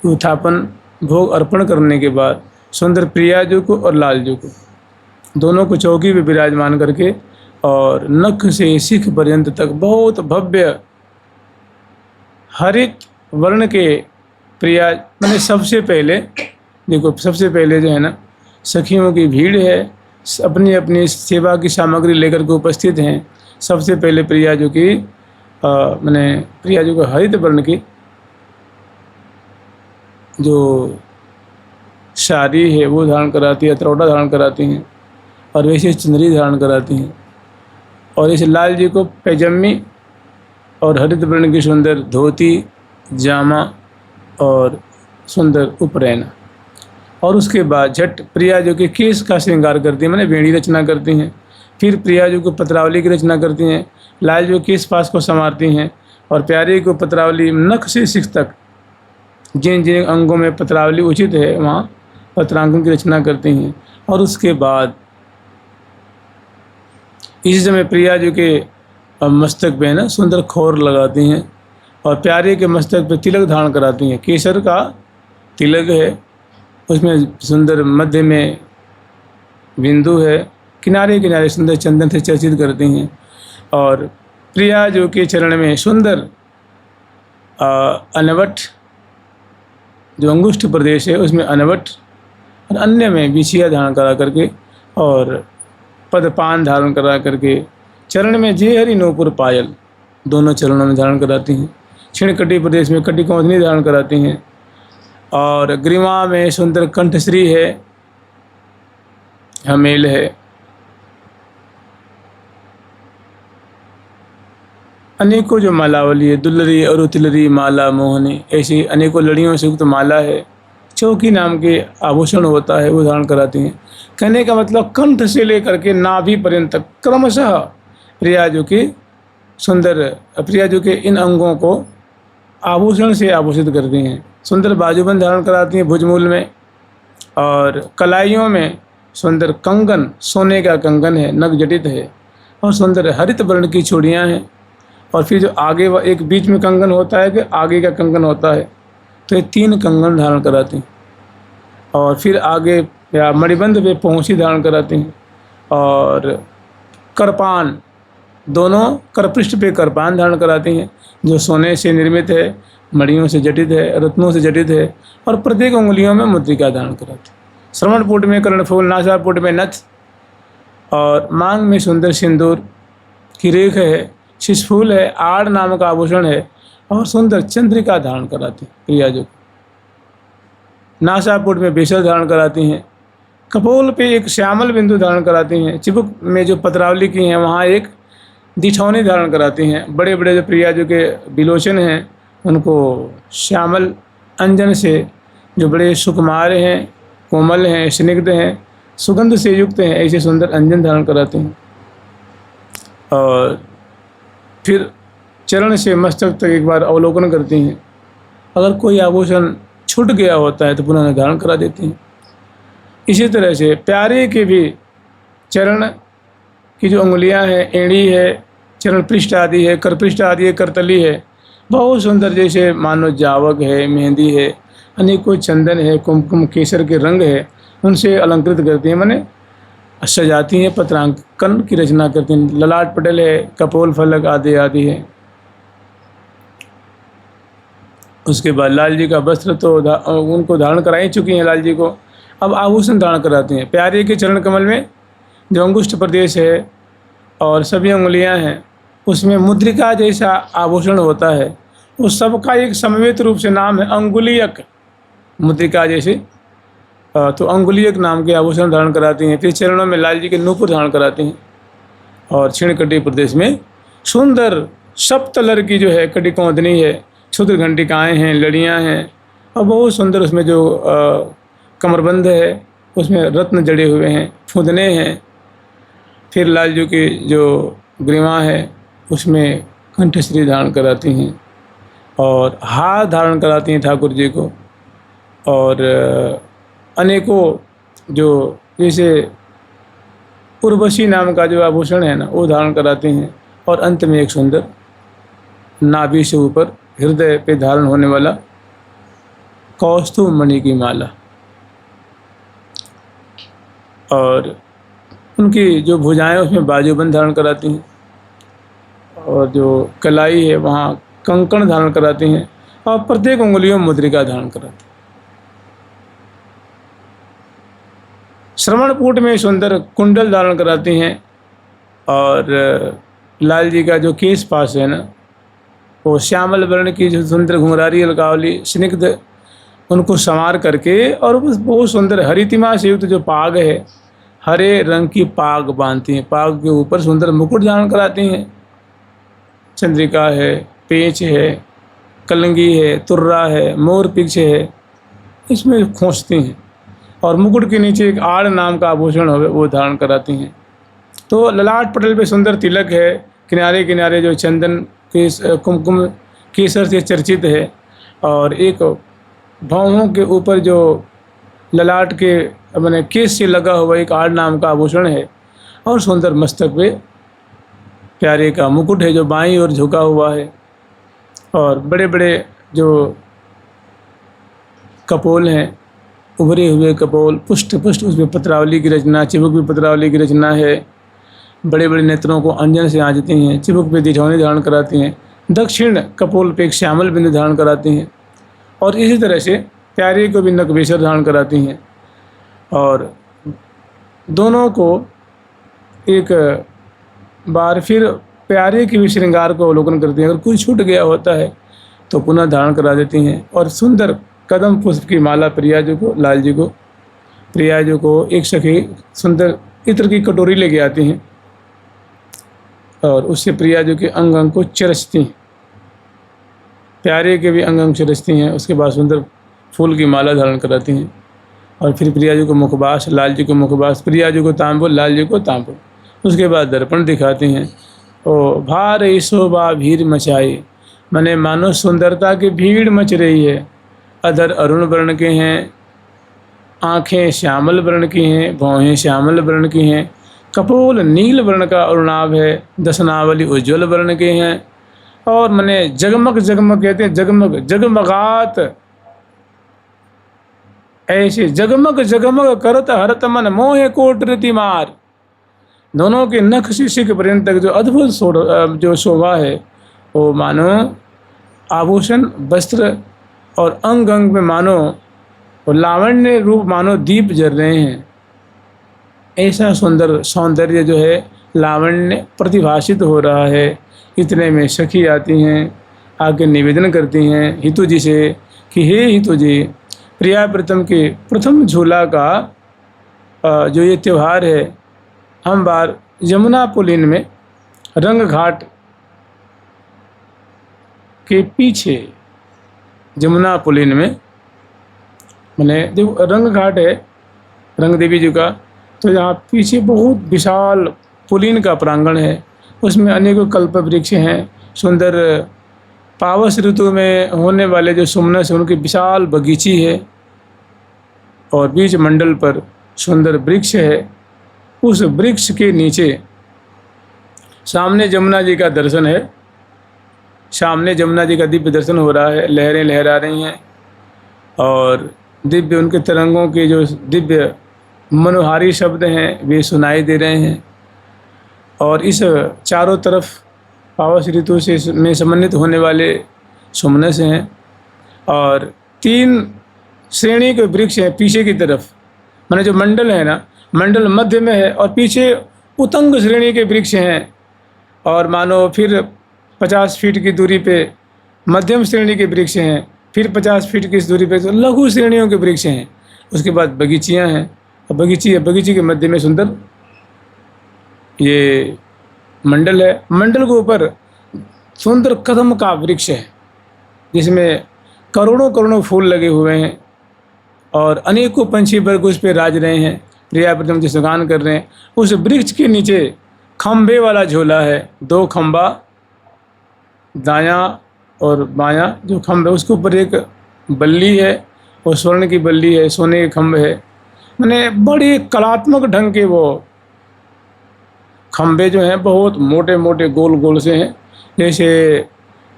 उत्थापन भोग अर्पण करने के बाद सुंदर प्रिया जी को और लाल जी को दोनों को चौकी पे विराजमान करके और नख से शिख पर्यंत तक बहुत भव्य हरित वर्ण के प्रिया, मैंने सबसे पहले देखो, सबसे पहले जो है ना, सखियों की भीड़ है, अपनी अपनी सेवा की सामग्री लेकर के उपस्थित हैं। सबसे पहले प्रिया जो कि मैंने प्रिया जो कि हरित वर्ण की जो साड़ी है वो धारण कराती है, अतरौटा धारण कराती हैं, और वैसे चुनरी धारण कराती हैं। और इस लाल जी को पैजम्मी और हरित वर्ण की सुंदर धोती, जामा और सुंदर उपरैना। और उसके बाद झट प्रिया जो कि केश का श्रृंगार करती हैं, मैंने वेणी रचना करती हैं। फिर प्रिया जो को पत्रावली की रचना करती हैं, लाल जो केश पास को संवारती हैं, और प्यारे को पत्रावली नख से शिख तक जिन जिन अंगों में पत्रावली उचित है वहाँ पत्रांगों की रचना करती हैं। और उसके बाद इसी समय प्रिया जो के मस्तक पे ना सुंदर खोर लगाती हैं, और प्यारे के मस्तक पे तिलक धारण कराती हैं। केसर का तिलक है, उसमें सुंदर मध्य में बिंदु है, किनारे किनारे सुंदर चंदन से चर्चित करती हैं। और प्रिया जो के चरण में सुंदर अनवट जो अंगुष्ठ प्रदेश है उसमें अनवट, और अन्य में बिछिया धारण करा करके और पदपान धारण करा करके चरण में जे हरि नूपुर पायल दोनों चरणों में धारण कराती हैं। क्षीण कटी प्रदेश में कटी कौंधनी धारण कराती हैं, और ग्रीवा में सुंदर कंठश्री है, हमेल है। अनेकों जो मालावली है, दुलरी और तिलरी माला मोहनी, ऐसी अनेकों लड़ियों से युक्त माला है। चौकी नाम के आभूषण होता है वो धारण कराती हैं। कहने का मतलब कंठ से लेकर के नाभि पर्यंत क्रमशः प्रिया जो कि सुंदर प्रिया जो कि इन अंगों को आभूषण से आभूषित करती हैं। सुंदर बाजूबंद धारण कराती हैं भुजमूल में, और कलाइयों में सुंदर कंगन, सोने का कंगन है, नग जटित है, और सुंदर हरित वर्ण की चूड़ियाँ हैं। और फिर जो आगे एक बीच में कंगन होता है कि आगे का कंगन होता है, तो ये 3 कंगन धारण कराती हैं। और फिर आगे या मणिबंध पे पहुँची धारण कराती हैं, और करपान, दोनों करपृष्ठ पे करपान धारण कराती हैं जो सोने से निर्मित है, मणियों से जटित है, रत्नों से जटित है, और प्रत्येक उंगलियों में मुद्रिका धारण कराती हैं। श्रवणपुट में कर्णफूल, नासापुट में नथ, और मांग में सुंदर सिंदूर की रेख है, शिशफूल है, आड़ नाम का आभूषण है, और सुंदर चंद्रिका धारण कराती हैं प्रिया जो। नासापुट में बेसर धारण कराती हैं, कपोल पे एक श्यामल बिंदु धारण कराती हैं, चिबुक में जो पत्रावली की हैं वहाँ एक दिठौनी धारण कराती हैं। बड़े बड़े जो प्रिया जो के विलोचन हैं उनको श्यामल अंजन से, जो बड़े सुकुमार हैं, कोमल हैं, स्निग्ध हैं, सुगंध से युक्त हैं, ऐसे सुंदर अंजन धारण कराते हैं। और फिर चरण से मस्तक तक एक बार अवलोकन करती हैं। अगर कोई आभूषण छूट गया होता है तो पुनः धारण करा देती हैं। इसी तरह से प्यारे के भी चरण की जो उंगलियां हैं, एड़ी है, चरण पृष्ठ आदि है, करपृष्ठ आदि है, करतली है, बहुत सुंदर, जैसे मानो जावक है, मेहंदी है, अनेकों चंदन है, कुमकुम केसर के रंग है, उनसे अलंकृत करती हैं, माने सजाती हैं, पत्रांकन की रचना करती हैं। ललाट पटल है, कपोल फलक आदि आदि है। उसके बाद लाल जी का वस्त्र तो उनको धारण करा ही चुकी हैं लाल जी को, अब आभूषण धारण कराती हैं। प्यारे के चरण कमल में जो अंगुष्ठ प्रदेश है और सभी उंगलियां हैं उसमें मुद्रिका जैसा आभूषण होता है, उस सबका एक समवेत रूप से नाम है अंगुलीयक, मुद्रिका जैसे, तो अंगुलीयक नाम के आभूषण धारण कराती हैं। फिर चरणों में लाल जी के नूपुर धारण कराती हैं, और क्षीणकटी प्रदेश में सुंदर सप्तलर की जो है कटी कौंधनी है, क्षुद्र घंटिकाएँ हैं, लड़ियाँ हैं, और बहुत सुंदर उसमें जो कमरबंद है उसमें रत्न जड़े हुए हैं, फुदने हैं। फिर लाल जी की जो ग्रीवा है उसमें कंठश्री धारण कराती हैं, और हार धारण कराती हैं ठाकुर जी को, और अनेकों जो जैसे उर्वशी नाम का जो आभूषण है ना वो धारण कराती हैं, और अंत में एक सुंदर नाभि से ऊपर हृदय पे धारण होने वाला कौस्तुभ मणि की माला। और उनकी जो भुजाएं उसमें बाजूबंद धारण कराती हैं, और जो कलाई है वहाँ कंकण धारण कराती हैं, और प्रत्येक उंगलियों में मुद्रिका धारण कराती हैं। श्रवणकूट में सुंदर कुंडल धारण कराती हैं, और लाल जी का जो केश पास है ना, वो श्यामल वर्ण की जो सुंदर घुंघरारी अलकावली स्निग्ध उनको संवार करके, और बहुत सुंदर हरितिमा से युक्त जो पाग है, हरे रंग की पाग बांधती हैं। पाग के ऊपर सुंदर मुकुट धारण कराती हैं। चंद्रिका है, पेंच है, कलंगी है, तुर्रा है, मोर पिक्ष है, इसमें खोजती हैं। और मुकुट के नीचे एक आड़ नाम का आभूषण हो वो धारण कराती हैं। तो ललाट पटल पे सुंदर तिलक है, किनारे किनारे जो चंदन के कुमकुम केसर से चर्चित है, और एक भौहों के ऊपर जो ललाट के मैंने केस से लगा हुआ एक आड़ नाम का आभूषण है, और सुंदर मस्तक पे प्यारे का मुकुट है जो बाईं ओर झुका हुआ है, और बड़े बड़े जो कपोल हैं, उभरे हुए कपोल, पुष्ट पुष्ट उसमें पत्रावली की रचना, चिबुक भी पत्रावली की रचना है। बड़े बड़े नेत्रों को अंजन से आंचती हैं, चिबुक पे दिठौनी धारण कराती हैं, दक्षिण कपोल पे एक श्यामल बिंदु धारण कराती हैं, और इसी तरह से प्यारे को भी नकबेसर धारण कराती हैं। और दोनों को एक बार फिर प्यारे के भी श्रृंगार को अवलोकन करती हैं। अगर कोई छूट गया होता है तो पुनः धारण करा देती हैं, और सुंदर कदम पुष्प की माला प्रिया जी को, लाल जी को, प्रिया जी को एक सखी सुंदर इत्र की कटोरी लेके आती हैं, और उससे प्रिया जी के अंग अंग को चरसती हैं। प्यारे के भी अंग अंग चरसती हैं। उसके बाद सुंदर फूल की माला धारण कराती हैं, और फिर प्रिया जी को मुखबास, लाल जी को मुखबास, प्रिया जी को तांबुल, लाल जी को तांबुल। उसके बाद दर्पण दिखाती हैं। ओ भार शोभा भीड़ मचाई, मने मानो सुंदरता की भीड़ मच रही है। अधर अरुण वर्ण के हैं, आँखें श्यामल वर्ण की हैं, भौहें श्यामल वर्ण की हैं, कपोल नील वर्ण का अरुणाभ है, दसनावली उज्ज्वल वर्ण के हैं, और मने जगमग जगमग कहते हैं, जगमग जगमगात, ऐसे जगमग जगमग करत हरत मन मोहे कोट रीति मार। दोनों के नख से शिख पर्यंत तक जो अद्भुत जो शोभा है, वो मानो आभूषण, वस्त्र और अंग अंग में मानो और लावण्य रूप मानो दीप जल रहे हैं। ऐसा सुंदर सौंदर्य जो है लावण्य प्रतिभाषित हो रहा है। इतने में सखी आती हैं, आके निवेदन करती हैं हितु जी से कि हे हितु जी, प्रिया प्रीतम के प्रथम झूला का जो ये त्यौहार है, हम बार यमुना पुलिन में रंग घाट के पीछे, यमुना पुलिन में मैंने जो रंग घाट है रंग देवी जी का, तो यहाँ पीछे बहुत विशाल पुलिन का प्रांगण है। उसमें अनेकों कल्प वृक्ष हैं। सुंदर पावस ऋतु में होने वाले जो सुमनस है उनकी विशाल बगीची है, और बीच मंडल पर सुंदर वृक्ष है। उस वृक्ष के नीचे सामने जमुना जी का दर्शन है। सामने जमुना जी का दिव्य दर्शन हो रहा है। लहरें लहरा रही हैं, और दिव्य उनके तरंगों के जो दिव्य मनोहारी शब्द हैं वे सुनाई दे रहे हैं। और इस चारों तरफ पावस ऋतु से में समन्वित होने वाले सुमनस हैं, और 3 श्रेणी के वृक्ष हैं पीछे की तरफ। माने जो मंडल है ना, मंडल मध्य में है, और पीछे उतंग श्रेणी के वृक्ष हैं, और मानो फिर 50 फीट की दूरी पे मध्यम श्रेणी के वृक्ष हैं, फिर 50 फीट की दूरी पे लघु श्रेणियों के वृक्ष हैं। उसके बाद बगीचियाँ हैं, और बगीचे के मध्य में सुंदर ये मंडल है। मंडल के ऊपर सुंदर कदम का वृक्ष है, जिसमें करोड़ों करोड़ों फूल लगे हुए हैं, और अनेकों पंछी वर्ग उस पर राज रहे हैं, प्रिया प्रीतम जी सुगान कर रहे हैं। उस वृक्ष के नीचे खम्भे वाला झोला है, 2 खम्बा दायां और बायां जो खम्भे, उसके ऊपर एक बल्ली है, और स्वर्ण की बल्ली है, सोने के खम्भे है। मैंने बड़े कलात्मक ढंग के वो खम्भे जो हैं बहुत मोटे मोटे गोल गोल से हैं, जैसे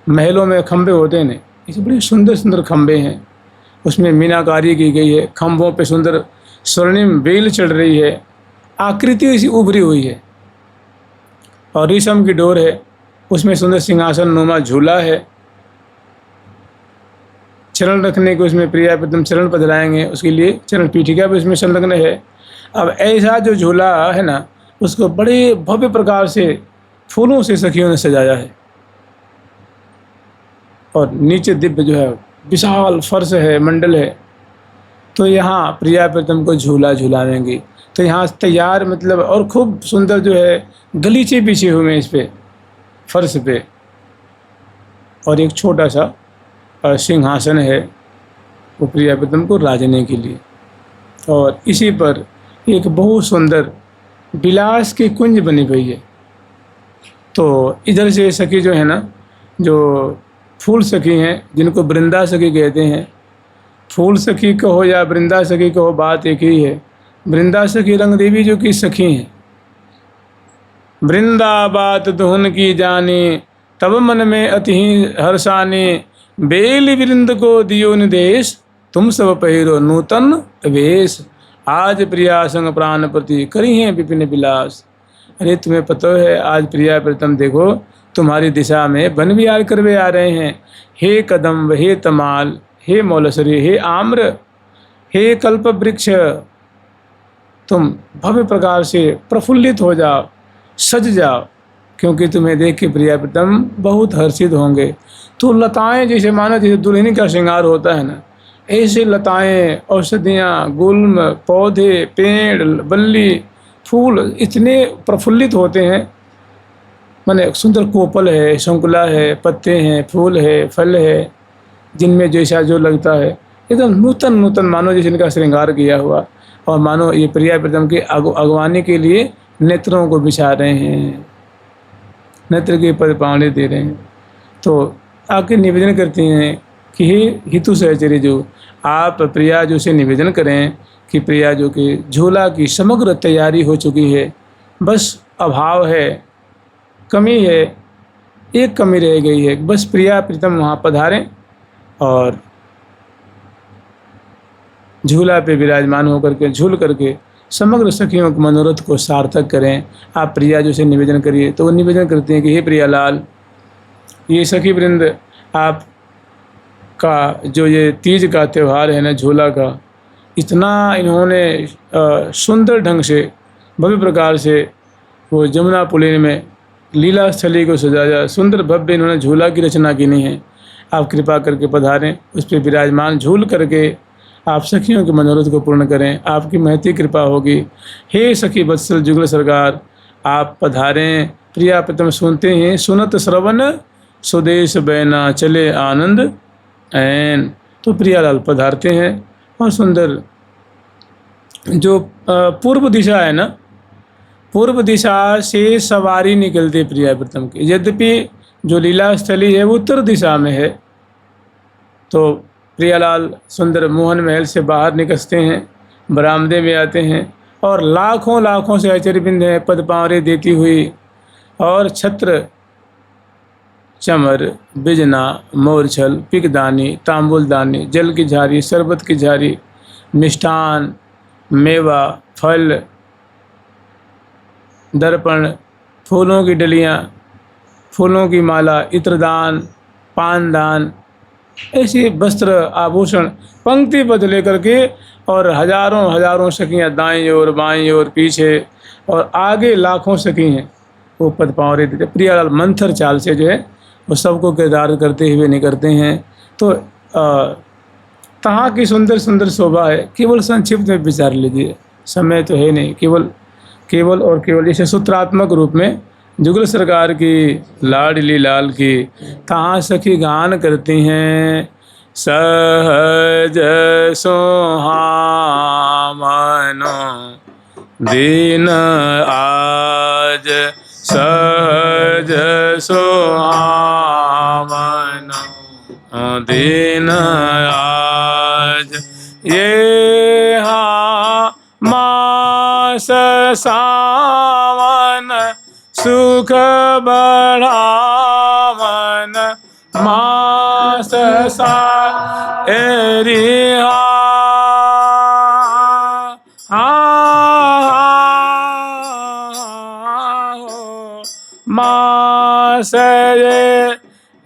महलों में खम्भे होते हैं ना, ऐसे बड़े सुंदर सुंदर खम्भे हैं। उसमें मीनाकारी की गई है। खम्भों पे सुंदर स्वर्णिम बेल चढ़ रही है, आकृति इसी उभरी हुई है और रेशम की डोर है, उसमें सुंदर सिंहासन नुमा झूला है, चरण रखने के उसमें प्रिया प्रीतम चरण पधराएंगे, उसके लिए चरण पीठिका भी उसमें संलग्न है। अब ऐसा जो झूला है ना, उसको बड़े भव्य प्रकार से फूलों से सखियों ने सजाया है और नीचे दिव्य जो है विशाल फर्श है, मंडल है। तो यहाँ प्रिया प्रीतम को झूला झूलाएंगे। तो यहाँ तैयार मतलब और खूब सुंदर जो है गलीचे बिछे हुए हैं इस पे फर्श पे, और एक छोटा सा सिंहासन है वो प्रिया प्रीतम को राजने के लिए। और इसी पर एक बहुत सुंदर विलास की कुंज बनी हुई है। तो इधर से सखी जो है ना, जो फूल सखी हैं, जिनको वृंदा सखी कहते हैं, फूल सखी कहो या वृंदा सखी कहो, बात एक ही है। वृंदा सखी रंग देवी जो की सखी हैं। वृंदा बात दुहन की जानी, तब मन में अति हर्षानी, बेल वृंद को दियो निदेश, तुम सब पहिरो नूतन वेश, आज प्रिया संग प्राण प्रति करी हैं विपिन विलास। अरे तुम्हें पता है आज प्रिया प्रीतम देखो तुम्हारी दिशा में वन विहार करवे आ रहे हैं। हे कदम्ब, हे तमाल, हे मौलसरी, हे आम्र, हे कल्प वृक्ष, तुम भव्य प्रकार से प्रफुल्लित हो जाओ, सज जाओ, क्योंकि तुम्हें देख के प्रिया प्रीतम बहुत हर्षित होंगे। तो लताएं जैसे मानो जैसे दुल्हन का श्रृंगार होता है ना, ऐसे लताएं, औषधियाँ, गुल्म, पौधे, पेड़, बल्ली, फूल इतने प्रफुल्लित होते हैं। माने सुंदर कोपल है, शंकुला है, पत्ते हैं, फूल है, फल है, जिनमें जैसा जो लगता है एकदम नूतन नूतन, मानो जैसे इनका श्रृंगार किया हुआ। और मानो ये प्रिया प्रीतम की अगवानी के लिए नेत्रों को बिछा रहे हैं, नेत्र के पद पावड़े दे रहे हैं। तो आके निवेदन करती हैं कि हे हितु सहचर्य जो, आप प्रिया जो से निवेदन करें कि प्रिया जो कि झूला की समग्र तैयारी हो चुकी है, बस अभाव है, कमी है, एक कमी रह गई है, बस प्रिया प्रीतम वहाँ पधारें और झूला पे विराजमान होकर के झूल करके समग्र सखियों के मनोरथ को सार्थक करें। आप प्रिया जो से निवेदन करिए। तो वो निवेदन करते हैं कि हे प्रियालाल, ये सखी वृंद आप का जो ये तीज का त्यौहार है ना, झूला का, इतना इन्होंने सुंदर ढंग से भव्य प्रकार से वो जमुना पुलिन में लीला स्थली को सजाया, सुंदर भव्य इन्होंने झूला की रचना की नहीं है। आप कृपा करके पधारें, उस पर विराजमान झूल करके आप सखियों के मनोरथ को पूर्ण करें, आपकी महती कृपा होगी। हे सखी वत्सल जुगल सरकार, आप पधारें। प्रिया प्रीतम सुनते हैं, सुनत श्रवण स्वदेश बैना चले आनंद ऐन। तो प्रियालाल पधारते हैं और सुंदर जो पूर्व दिशा है ना, पूर्व दिशा से सवारी निकलती प्रिया प्रीतम की। यद्यपि जो लीला स्थली है वो उत्तर दिशा में है। तो प्रियालाल सुंदर मोहन महल से बाहर निकलते हैं, बरामदे में आते हैं और लाखों लाखों से आचर्यबिंद हैं पद पावरे देती हुई, और छत्र, चमर, बिजना, मोरछल, पिकदानी, तांबुलदानी, जल की झारी, शरबत की झारी, मिष्ठान, मेवा, फल, दर्पण, फूलों की डलियाँ, फूलों की माला, इत्रदान, पानदान, ऐसे वस्त्र आभूषण पंक्तिबद्ध लेकर के, और हजारों हजारों सखियाँ दाईं ओर, बाईं ओर, पीछे और आगे लाखों सखी हैं वो पद पावरे देते। प्रियालाल मंथर चाल से जो है वो सबको किरदार करते हुए निकलते हैं। तो तहाँ की सुंदर सुंदर शोभा है। केवल संक्षिप्त में विचार लीजिए, समय तो है नहीं। केवल और केवल जैसे सूत्रात्मक रूप में जुगल सरकार की लाडली लाल की तहाँ सखी गान करती हैं। सहज सोहामनो दिन आज, सहज सोहामनो दिन आज, ये हाँ मास सावन सुख बढ़ावन, मास सारी मास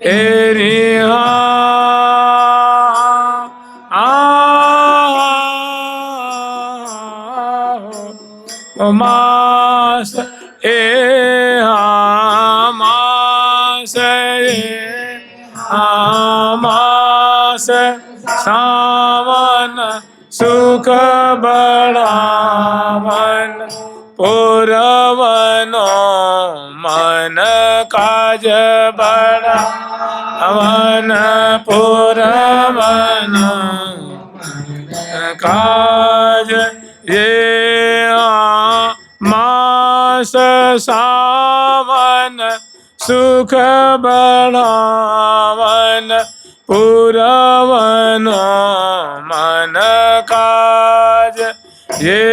एरी मास ए मास मास सावन सुख बढ़ावन पुरवनो मन काज बढ़ावन पुरवनो काज ये मास सावन सुख बढ़ावन पुरवनो मन काज ये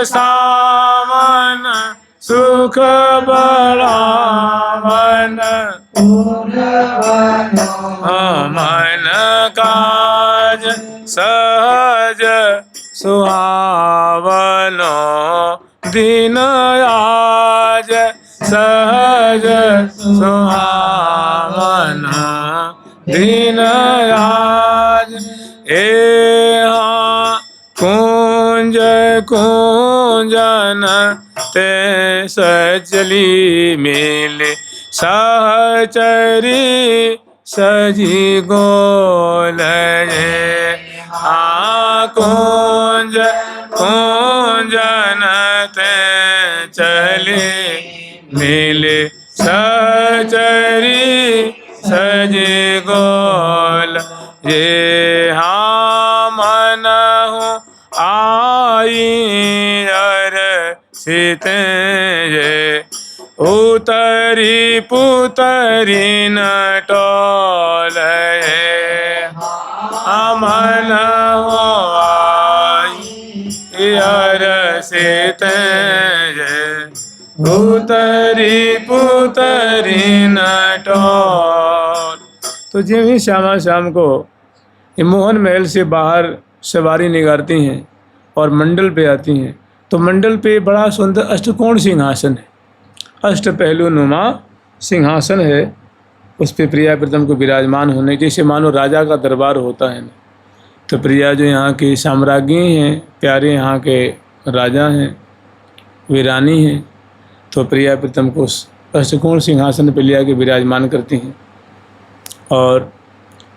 सावन सुख बढ़ावन मन काज सहज सुहावनो दिन आज सहज सुहावनो दिन आज कुंज कुंजन ते सजली मिले सहचरी सजी गोल कुंज कुंजन ते चले मिले सहचरी सजी गोल ये मन हूँ आई अर सीते ये उतरी पुतरी न टोल मन हो आई अर सीते ये उतरी पुतरी न टोल। तो जिन ही श्यामा श्याम को ये मोहन महल से बाहर सवारी निगारती हैं और मंडल पे आती हैं, तो मंडल पे बड़ा सुंदर अष्टकोण सिंहासन है, अष्ट पहलू नुमा सिंहासन है। उस पे प्रिया प्रीतम को विराजमान होने, जैसे मानो राजा का दरबार होता है ना। तो प्रिया जो यहाँ की साम्राज्ञी हैं, प्यारे यहाँ के राजा हैं, वे रानी हैं, तो प्रिया प्रीतम को उस अष्टकोण सिंहासन पे लिया के विराजमान करती हैं। और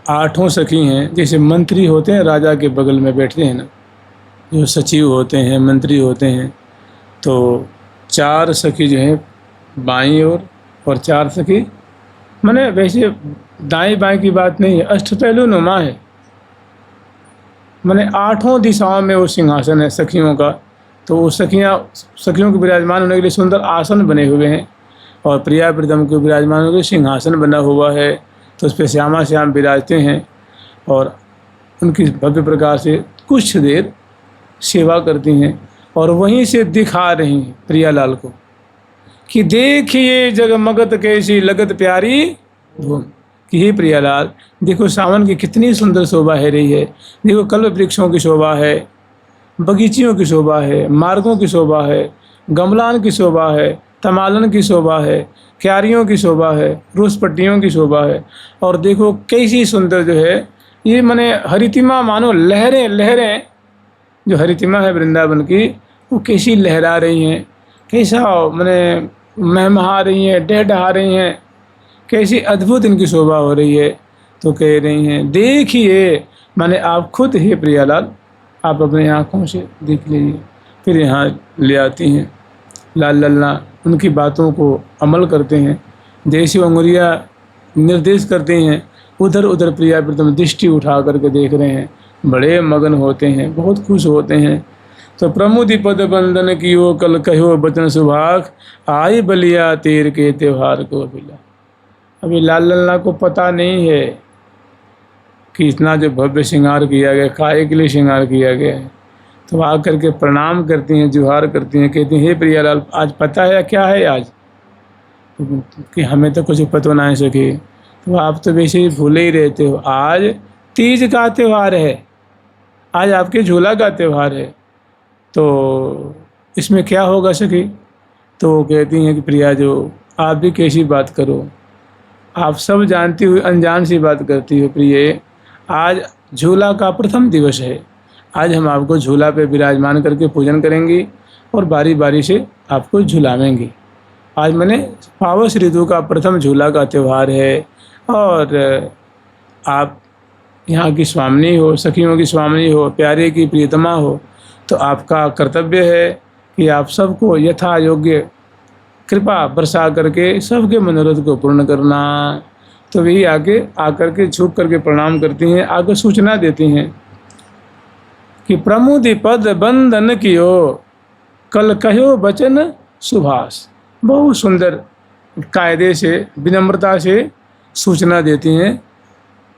8 सखी हैं, जैसे मंत्री होते हैं राजा के बगल में बैठते हैं ना, जो सचिव होते हैं, मंत्री होते हैं, तो 4 सखी जो हैं बाईं ओर और 4 सखी, माने वैसे दाएं बाएं की बात नहीं है, अष्टपहलू नुमा है, माने 8 दिशाओं में वो सिंहासन है सखियों का। तो वो सखियों को विराजमान होने के लिए सुंदर आसन बने हुए हैं, और प्रिया प्रीतम को विराजमान होने के लिए सिंहासन बना हुआ है। तो उस पर श्यामा श्याम विराजते हैं और उनकी भव्य प्रकार से कुछ देर सेवा करती हैं, और वहीं से दिखा रही हैं प्रियालाल को कि देखिए जगमगत कैसी लगत प्यारी धूम, कि हे प्रियालाल देखो सावन की कितनी सुंदर शोभा है रही है, देखो कल्प वृक्षों की शोभा है, बगीचियों की शोभा है, मार्गों की शोभा है, गमलान की शोभा है, तमालन की शोभा है, क्यारियों की शोभा है, रूस पट्टियों की शोभा है, और देखो कैसी सुंदर जो है ये माने हरितिमा, मानो लहरें लहरें, जो हरितिमा है वृंदावन की वो कैसी लहरा रही हैं, कैसा माने महमहा रही हैं, डहडहा रही हैं, कैसी अद्भुत इनकी शोभा हो रही है। तो कह रही हैं देखिए, माने आप खुद ही प्रियालाल आप अपने आँखों से देख लीजिए। फिर यहाँ ले आती हैं लाल लल्ला, उनकी बातों को अमल करते हैं, देसी अंगुरियाँ निर्देश करते हैं, उधर उधर प्रिया प्रीतम दृष्टि उठा करके देख रहे हैं, बड़े मगन होते हैं, बहुत खुश होते हैं। तो प्रमुदी पद बंदन कियो कल कहो बचन सुभाग, आई बलिया तीर के त्योहार को बिला। अभी लाल लल्ला को पता नहीं है कि इतना जो भव्य श्रृंगार किया गया, काहे के लिए श्रृंगार किया गया है। तो आकर के प्रणाम करती हैं, जुहार करती हैं, कहती हैं हे प्रियालाल आज पता है क्या है आज, कि हमें तो कुछ पता ना है सके, तो आप तो वैसे ही भूले ही रहते हो, आज तीज का त्यौहार है, आज आपके झूला का त्यौहार है, तो इसमें क्या होगा सखी। तो वो कहती हैं कि प्रिया जो आप भी कैसी बात करो, आप सब जानती हुई अनजान सी बात करती हो प्रिय। आज झूला का प्रथम दिवस है, आज हम आपको झूला पे विराजमान करके पूजन करेंगे और बारी बारी से आपको झुलावेंगे। आज मैंने पावस ऋतु का प्रथम झूला का त्यौहार है और आप यहाँ की स्वामिनी हो, सखियों की स्वामिनी हो, प्यारे की प्रियतमा हो, तो आपका कर्तव्य है कि आप सबको यथा योग्य कृपा बरसा करके सबके मनोरथ को पूर्ण करना। तो वही आगे आकर के झुक करके प्रणाम करती हैं, आगे सूचना देती हैं कि प्रमुदी पद बंदन कियो, कल कहो बचन सुभाष। बहुत सुंदर कायदे से विनम्रता से सूचना देती हैं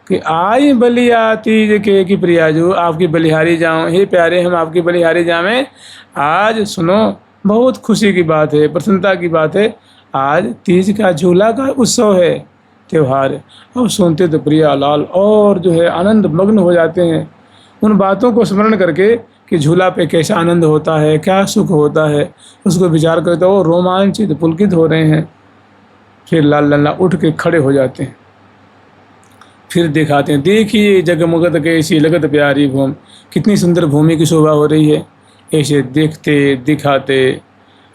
कि आई बलिया तीज के कि प्रिया जो आपकी बलिहारी जाऊँ, हे प्यारे हम आपकी बलिहारी जावें। आज सुनो, बहुत खुशी की बात है, प्रसन्नता की बात है, आज तीज का झूला का उत्सव है, त्यौहार है। और सुनते तो प्रिया लाल और जो है आनंद मग्न हो जाते हैं, उन बातों को स्मरण करके कि झूला पे कैसा आनंद होता है, क्या सुख होता है, उसको विचार करते हो रोमांचित पुलकित हो रहे हैं। फिर लाल लल्ला उठ के खड़े हो जाते हैं, फिर दिखाते हैं, देखिए जगमगत कैसी लगत प्यारी भूमि, कितनी सुंदर भूमि की शोभा हो रही है। ऐसे देखते दिखाते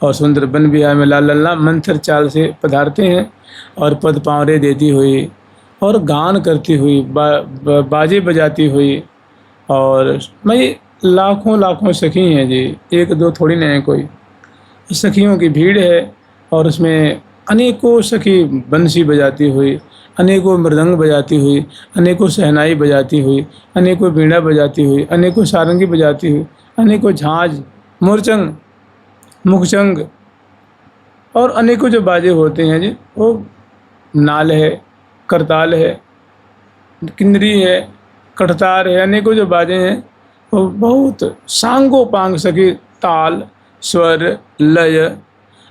और सुंदर वन विहार में लाल लल्ला मंथर चाल से पधारते हैं और पद पावरे देती हुई और गान करती हुई बाजे बजाती हुई। और मैं लाखों लाखों सखी हैं जी, एक दो थोड़ी नहीं है, कोई सखियों की भीड़ है और उसमें अनेकों सखी बंसी बजाती हुई, अनेकों मृदंग बजाती हुई, अनेकों शहनाई बजाती हुई, अनेकों वीणा बजाती हुई, अनेकों सारंगी बजाती हुई, अनेकों झांझ मोरचंग मुखचंग और अनेकों जो बाजे होते हैं जी, वो नाल है, करताल है, किन्नरी है, कठतार है, अनेकों जो बाजे हैं वो बहुत सांगोपांग सखी ताल स्वर लय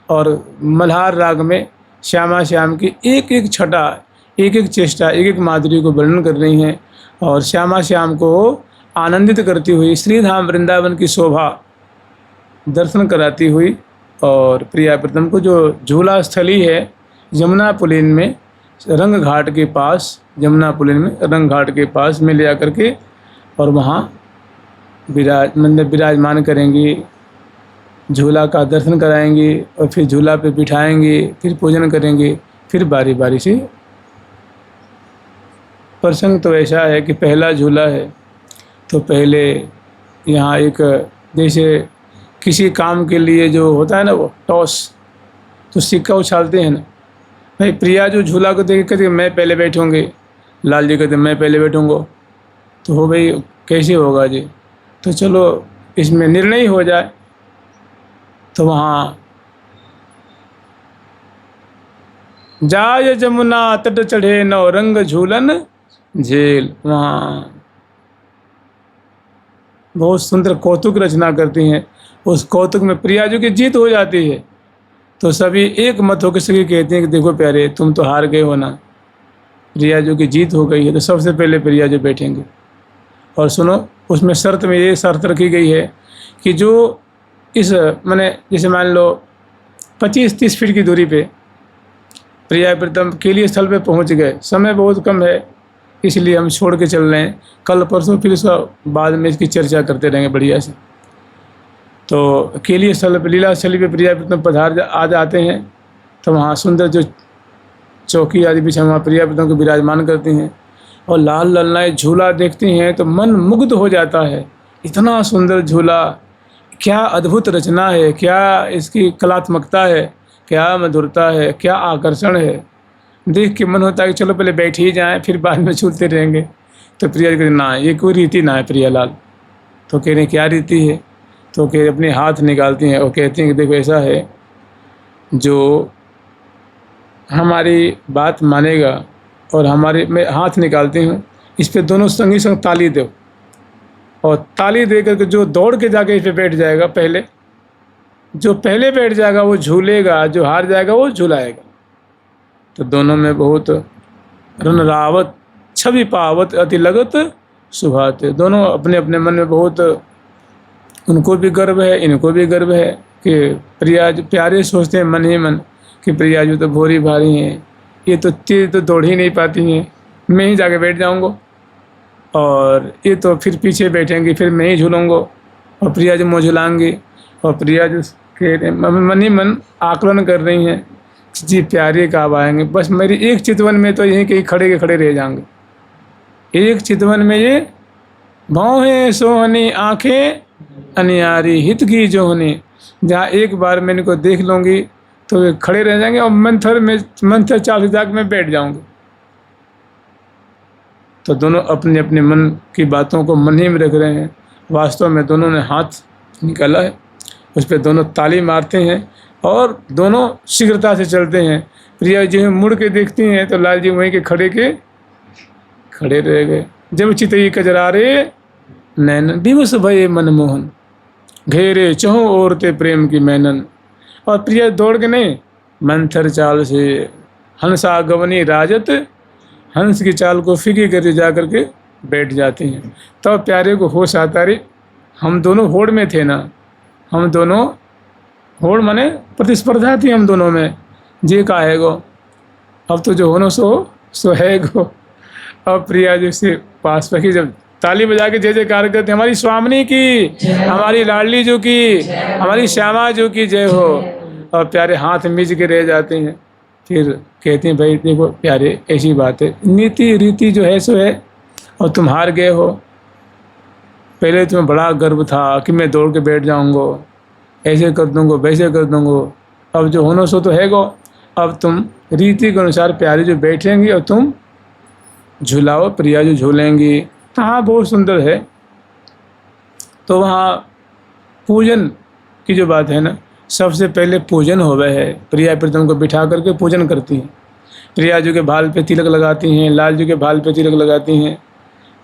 और मल्हार राग में श्यामा श्याम की एक एक छटा, एक एक चेष्टा, एक एक माधुरी को वर्णन कर रही हैं और श्यामा श्याम को आनंदित करती हुई श्रीधाम वृंदावन की शोभा दर्शन कराती हुई। और प्रिया प्रीतम को जो झूला स्थली है यमुना पुलिन में रंग घाट के पास, यमुना पुलिन में रंग घाट के पास में ले आकर के और वहाँ विराजमान करेंगी, झूला का दर्शन कराएंगी और फिर झूला पे बिठाएंगी, फिर पूजन करेंगे, फिर बारी बारी से। प्रसंग तो ऐसा है कि पहला झूला है तो पहले यहाँ एक जैसे किसी काम के लिए जो होता है ना वो टॉस, तो सिक्का उछालते हैं ना, भाई प्रिया जो झूला को देख कहते मैं पहले बैठूँगी, लाल जी कहते मैं पहले बैठूँगा, तो हो भाई कैसे होगा जी, तो चलो इसमें निर्णय हो जाए। तो वहाँ जाय जमुना तट चढ़े नौरंग झूलन झेल, वहाँ बहुत सुंदर कौतुक रचना करती हैं। उस कौतुक में प्रिया जी की जीत हो जाती है तो सभी एक मत होकर सभी कहते हैं कि देखो प्यारे तुम तो हार गए हो ना, प्रिया जी की जीत हो गई है तो सबसे पहले प्रिया जी बैठेंगे। और सुनो, उसमें शर्त में ये शर्त रखी गई है कि जो इस माने जैसे मान लो 25-30 फीट की दूरी पे प्रिया प्रीतम केली स्थल पे पहुंच गए, समय बहुत कम है इसलिए हम छोड़ के चल रहे हैं, कल परसों फिर इसका बाद में इसकी चर्चा करते रहेंगे बढ़िया से। तो केली स्थल पर लीला स्थली पे प्रिया प्रीतम आ जाते हैं तो वहाँ सुंदर जो चौकी आदि बिछा वहाँ प्रिया प्रीतम को विराजमान करती हैं और लाल ललनाए झूला देखती हैं तो मन मुग्ध हो जाता है। इतना सुंदर झूला, क्या अद्भुत रचना है, क्या इसकी कलात्मकता है, क्या मधुरता है, क्या आकर्षण है, देख के मन होता है कि चलो पहले बैठ ही जाएं फिर बाद में झूलते रहेंगे। तो प्रिया कहते ना, ये कोई रीति ना है प्रियालाल। तो कह रहे क्या रीति है, तो कह अपने हाथ निकालती हैं और कहती हैं कि देखो ऐसा है, जो हमारी बात मानेगा और हमारे मैं हाथ निकालती हूँ, इस पर दोनों संगी संग ताली दो और ताली दे करके जो दौड़ के जाके इस पर बैठ जाएगा, पहले जो पहले बैठ जाएगा वो झूलेगा, जो हार जाएगा वो झूलाएगा। तो दोनों में बहुत रन रावत छवि पावत अति लगत सुभाते, दोनों अपने अपने मन में बहुत, उनको भी गर्व है इनको भी गर्व है कि प्रिया जो प्यारे सोचते हैं मन ही मन कि प्रिया जो तो भोरी भारी हैं, ये तो तेज तो दौड़ ही नहीं पाती हैं, मैं ही जाके बैठ जाऊँगा, और ये तो फिर पीछे बैठेंगी, फिर मैं ही झूलूँगा, और प्रिया जो मुँह झुलाएंगी, और प्रिया जो मन ही मन आकलन कर रही हैं जी प्यारे कब आएंगे, बस मेरी एक चितवन में तो यहीं कहीं खड़े के खड़े रह जाएंगे। एक चितवन में ये भौहें सोहनी आंखें अनियारी हित की जोहनी, जहाँ एक बार मैं इनको देख लूँगी तो वे खड़े रह जाएंगे और मंथर चाल जाकर मैं बैठ जाऊँगी। तो दोनों अपने अपने मन की बातों को मन ही में रख रहे हैं। वास्तव में दोनों ने हाथ निकाला है, उस पर दोनों ताली मारते हैं और दोनों शीघ्रता से चलते हैं। प्रिया जी मुड़ के देखती हैं तो लाल जी वहीं के खड़े रह गए। जब चितई कजरारे नैनन दिवस भये मनमोहन, घेरे चहों ओरते प्रेम की मैनन। और प्रिया दौड़ के नहीं, मंथर चाल से हंसा गवनी राजत, हंस की चाल को फीकी करके जा करके बैठ जाती हैं। तब तो प्यारे को होश आता, रे हम दोनों होड़ में थे ना, हम दोनों होड़ माने प्रतिस्पर्धा थी हम दोनों में, जे का है गो, अब तो जो होनो सो है गो। अब प्रिया जी से पास रखी, जब ताली बजा के जय जयकार करते हमारी स्वामिनी की, हमारी लाडली जो की, हमारी श्यामा जो की जय हो, और प्यारे हाथ मिज के रह जाते हैं। फिर कहते हैं भाई देखो प्यारे ऐसी बात है, नीति रीति जो है सो है, और तुम हार गए हो। पहले तुम्हें बड़ा गर्व था कि मैं दौड़ के बैठ जाऊंगा, ऐसे कर दूंगा वैसे कर दूंगा, अब जो होना सो तो है गो। अब तुम रीति के अनुसार प्यारे जो बैठेंगी और तुम झुलाओ, प्रिया जो झूलेंगी। हाँ बहुत सुंदर है। तो वहाँ पूजन की जो बात है ना, सबसे पहले पूजन हो गए है। प्रिया प्रीतम को बिठा करके पूजन करती हैं। प्रिया जी के भाल पे तिलक लगाती हैं, लाल जी के भाल पे तिलक लगाती हैं,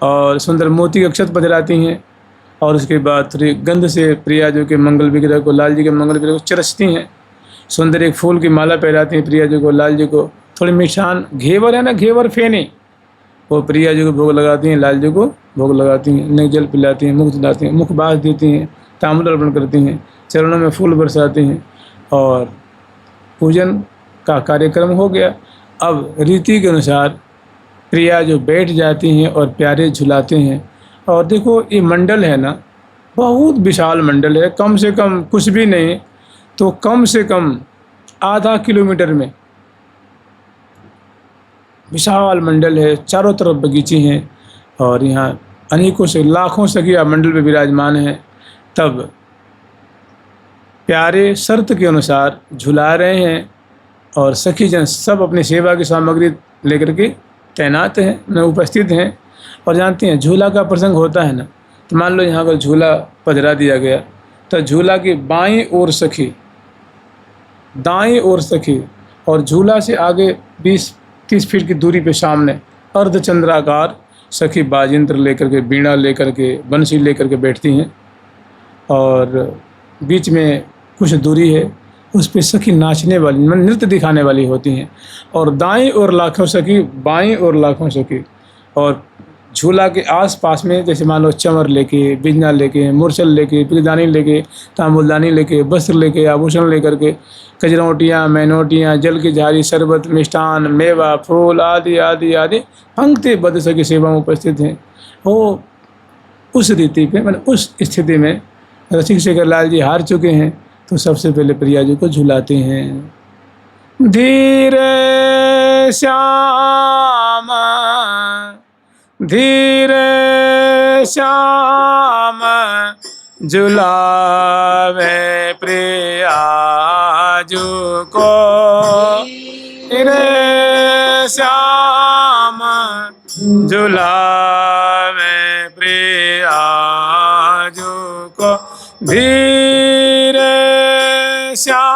और सुंदर मोती के अक्षत पधराती हैं, और उसके बाद थोड़ी गंध से प्रिया जी के मंगल विग्रह को, लाल जी के मंगल विग्रह को चरसती हैं। सुंदर एक फूल की माला पहनाती हैं प्रिया जी को, लाल जी को। थोड़ी मिष्ठान घेवर है ना, घेवर फेनी, वो प्रिया जी को भोग लगाती हैं, लाल जी को भोग लगाती हैं, नई जल पिलाती हैं, मुख दिलाती हैं, मुख बास देती हैं, तांबूल अर्पण करती हैं, चरणों में फूल बरसाती हैं, और पूजन का कार्यक्रम हो गया। अब रीति के अनुसार प्रिया जो बैठ जाती हैं और प्यारे झुलाते हैं। और देखो ये मंडल है ना, बहुत विशाल मंडल है, कम से कम कुछ भी नहीं तो कम से कम आधा किलोमीटर में विशाल मंडल है, चारों तरफ बगीचे हैं, और यहाँ अनेकों से लाखों सखिया मंडल में विराजमान हैं। तब प्यारे शर्त के अनुसार झुला रहे हैं, और सखी जन सब अपनी सेवा की सामग्री लेकर के तैनात हैं, न उपस्थित हैं। और जानते हैं झूला का प्रसंग होता है ना, तो मान लो यहाँ पर झूला पधरा दिया गया, तो झूला की बाईं ओर सखी, दाईं ओर सखी, और झूला से आगे 20-30 फीट की दूरी पे सामने अर्धचंद्राकार सखी बाजिंत्र लेकर के, बीणा लेकर के, बंसी लेकर के बैठती हैं, और बीच में कुछ दूरी है, उस पे सखी नाचने वाली, नृत्य दिखाने वाली होती हैं। और दाईं ओर लाखों सखी, बाईं ओर लाखों सखी, और झूला के आस-पास में जैसे मान लो चंवर लेके, बिजना लेके, मूर्छल लेके, पीरदानी लेके, तांबुलदानी लेके, वस्त्र लेके, आभूषण लेकर के, कजरौटियाँ, मैनोटियाँ, जल की झारी, शरबत, मिष्ठान, मेवा, फूल आदि आदि आदि पंक्तिबद्ध सखी सेवा में उपस्थित हैं। वो उस रीति पे, मैंने उस स्थिति में रसिक शेखर लाल जी हार चुके हैं, तो सबसे पहले प्रिया जी को झुलाते हैं। धीरे श्याम धीरे श्याम झुलावे प्रिया जी को, धीरे श्याम झुलावे प्रिया जी को, धीरे श्याम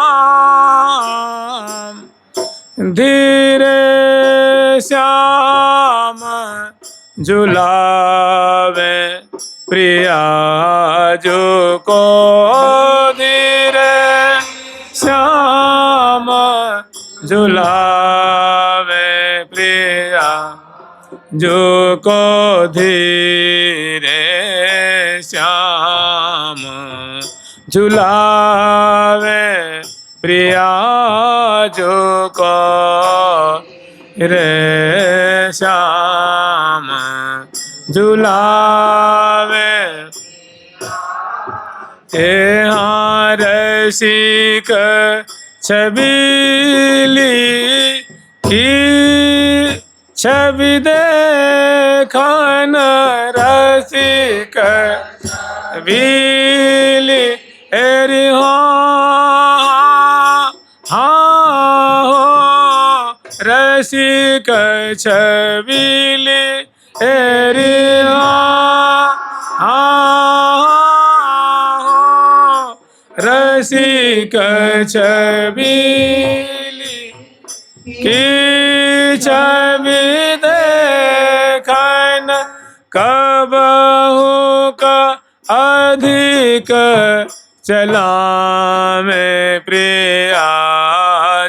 धीरे श्याम झुलावे प्रिया जी को, धीरे श्याम झुलावे प्रिया जी को, धीरे श्याम झुलावे को रे श्याम झुलावे यहाँ रसिक छबीली की छवि देखन रसिक छबीली एरी हाँ हो रसिक छबीली एरी रसिक छबीली की छवि देखन कबहू का अधिक चला में प्रिया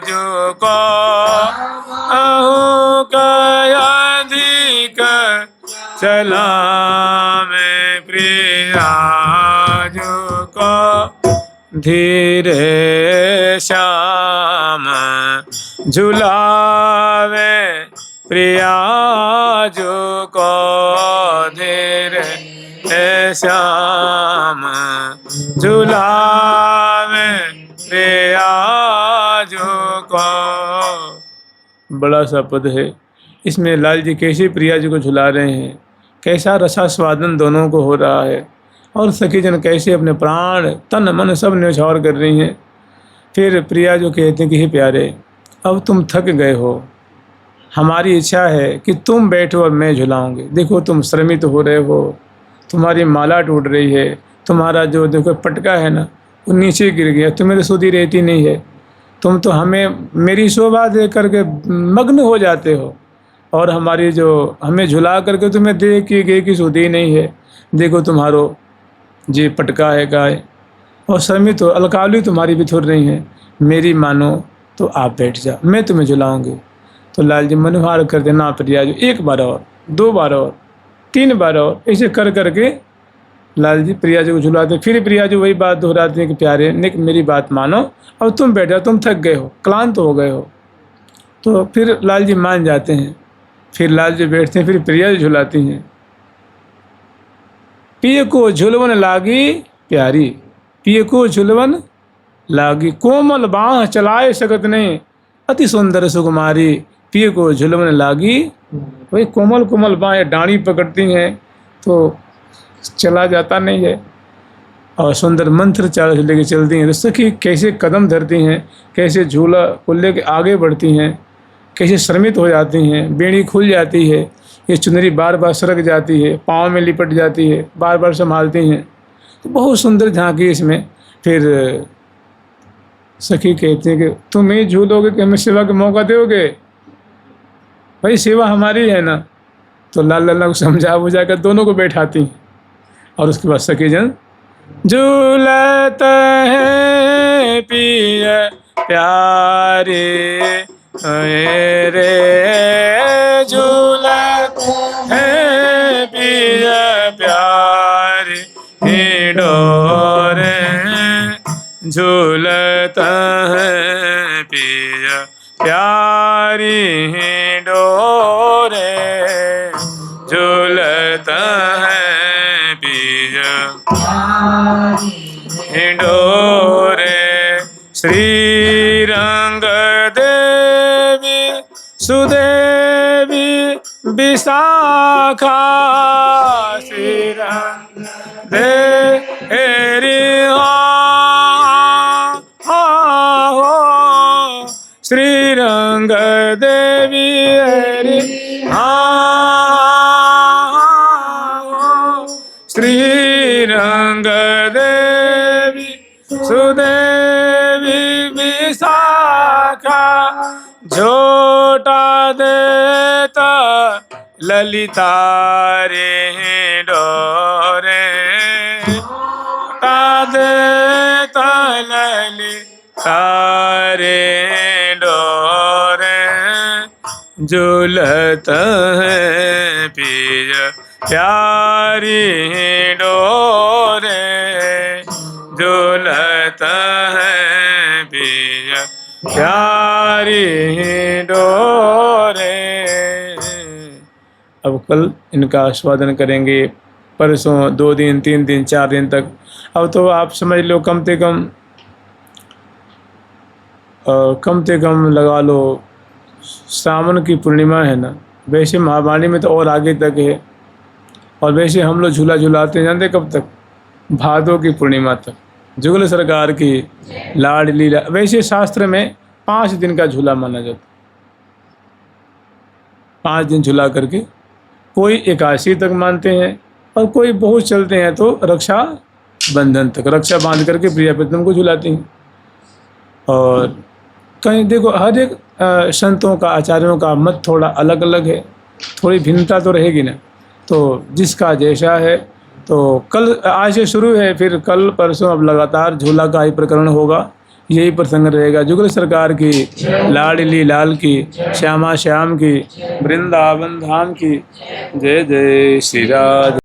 जो को अहू का अधिक चला में प्रिया जो को धीरे श्याम झुलावे प्रिया जो को धीरे श्याम झुलावे प्रिया जो को। बड़ा सा पद है। इसमें लाल जी कैसे प्रिया जी को झुला रहे हैं, कैसा रसास्वादन दोनों को हो रहा है, और सखी जन कैसे अपने प्राण तन मन सब न्यौछावर कर रही हैं। फिर प्रिया जो कहते हैं कि हे प्यारे, अब तुम थक गए हो, हमारी इच्छा है कि तुम बैठो और मैं झुलाऊंगी। देखो तुम श्रमित हो रहे हो, तुम्हारी माला टूट रही है, तुम्हारा जो देखो पटका है ना वो नीचे गिर गया, तुम्हें तो सुधी रहती नहीं है, तुम तो हमें मेरी शोभा देख करके मग्न हो जाते हो, और हमारी जो हमें झुला करके तुम्हें देख के गए की सुधी नहीं है। देखो तुम्हारो जी पटका है गाय, और श्रमित हो, अलकावली तुम्हारी भी थोड़ी नहीं है, मेरी मानो तो आप बैठ जाओ, मैं तुम्हें झुलाऊंगी। तो लाल जी मनोहार कर देना प्रिया जी, एक बार और, दो बार और, तीन बार और, ऐसे कर करके लाल जी प्रिया जी को झुलाते। फिर प्रिया जी वही बात दोहराती हैं कि प्यारे निक मेरी बात मानो, अब तुम बैठ जाओ, तुम थक गए हो, क्लांत हो गए हो। तो फिर लाल जी मान जाते हैं। फिर लाल जी बैठते हैं, फिर प्रिया जी झुलाती हैं। पिय को झुलवन लागी प्यारी, पिय को झुलवन लागी, कोमल बाह चलाए सकत नहीं, अति सुंदर सुकुमारी। पिय को झुलवन लागी, वही कोमल कोमल बाहें डाणी पकड़ती हैं तो चला जाता नहीं है, और सुंदर मंत्र चाल से लेके चलती हैं। तो सखी कैसे कदम धरती हैं, कैसे झूला को लेके आगे बढ़ती हैं, कैसे श्रमित हो जाती हैं, बेड़ी खुल जाती है, ये चुनरी बार बार सरक जाती है, पाँव में लिपट जाती है, बार बार संभालती हैं। तो बहुत सुंदर झांकी इसमें। फिर सखी कहती हैं कि तुम ही झूलोगे कि हमें सेवा का मौका दोगे, भाई सेवा हमारी है ना। तो लाल लाला को समझा बुझा कर दोनों को बैठाती हैं, और उसके बाद सखी जन झूलत है पिय प्यारे रे, झूलत है पिय प्यारे डोरे, झूलत है पिय प्यारी डोरे, झूलत है पिय डोरे। श्री रंग देवी सुदेवी विशाखा, श्री रंग देवी श्री रंग देवी श्री रंग देवी सुदेवी विशाखा, झोटा देता ललिता रे डोरे, झोटा देता ललिता रे डोरे, झूलत है पिय प्यारी डोरे, झूलत है पिय प्यारी नारी डोरे। अब कल इनका आस्वादन करेंगे, परसों 2 दिन 3 दिन 4 दिन तक। अब तो आप समझ लो कम से कम लगा लो, सावन की पूर्णिमा है ना, वैसे महावाणी में तो और आगे तक है। और वैसे हम लोग झूला झूलाते हैं जानते कब तक, भादों की पूर्णिमा तक। जुगल सरकार की लाडली वैसे शास्त्र में 5 दिन का झूला माना जाता, 5 दिन झूला करके। कोई 81 तक मानते हैं और कोई बहुत चलते हैं तो रक्षा बंधन तक, रक्षा बांध करके प्रिया प्रीतम को झुलाते हैं। और कहीं देखो हर एक संतों का, आचार्यों का मत थोड़ा अलग अलग है, थोड़ी भिन्नता तो रहेगी ना। तो जिसका जैसा है, तो कल आज से शुरू है, फिर कल परसों अब लगातार झूला का ही प्रकरण होगा, यही प्रसंग रहेगा। जुगल सरकार की लाडली लाल की, श्यामा श्याम की, वृंदावन धाम की, जय जय श्री राधे।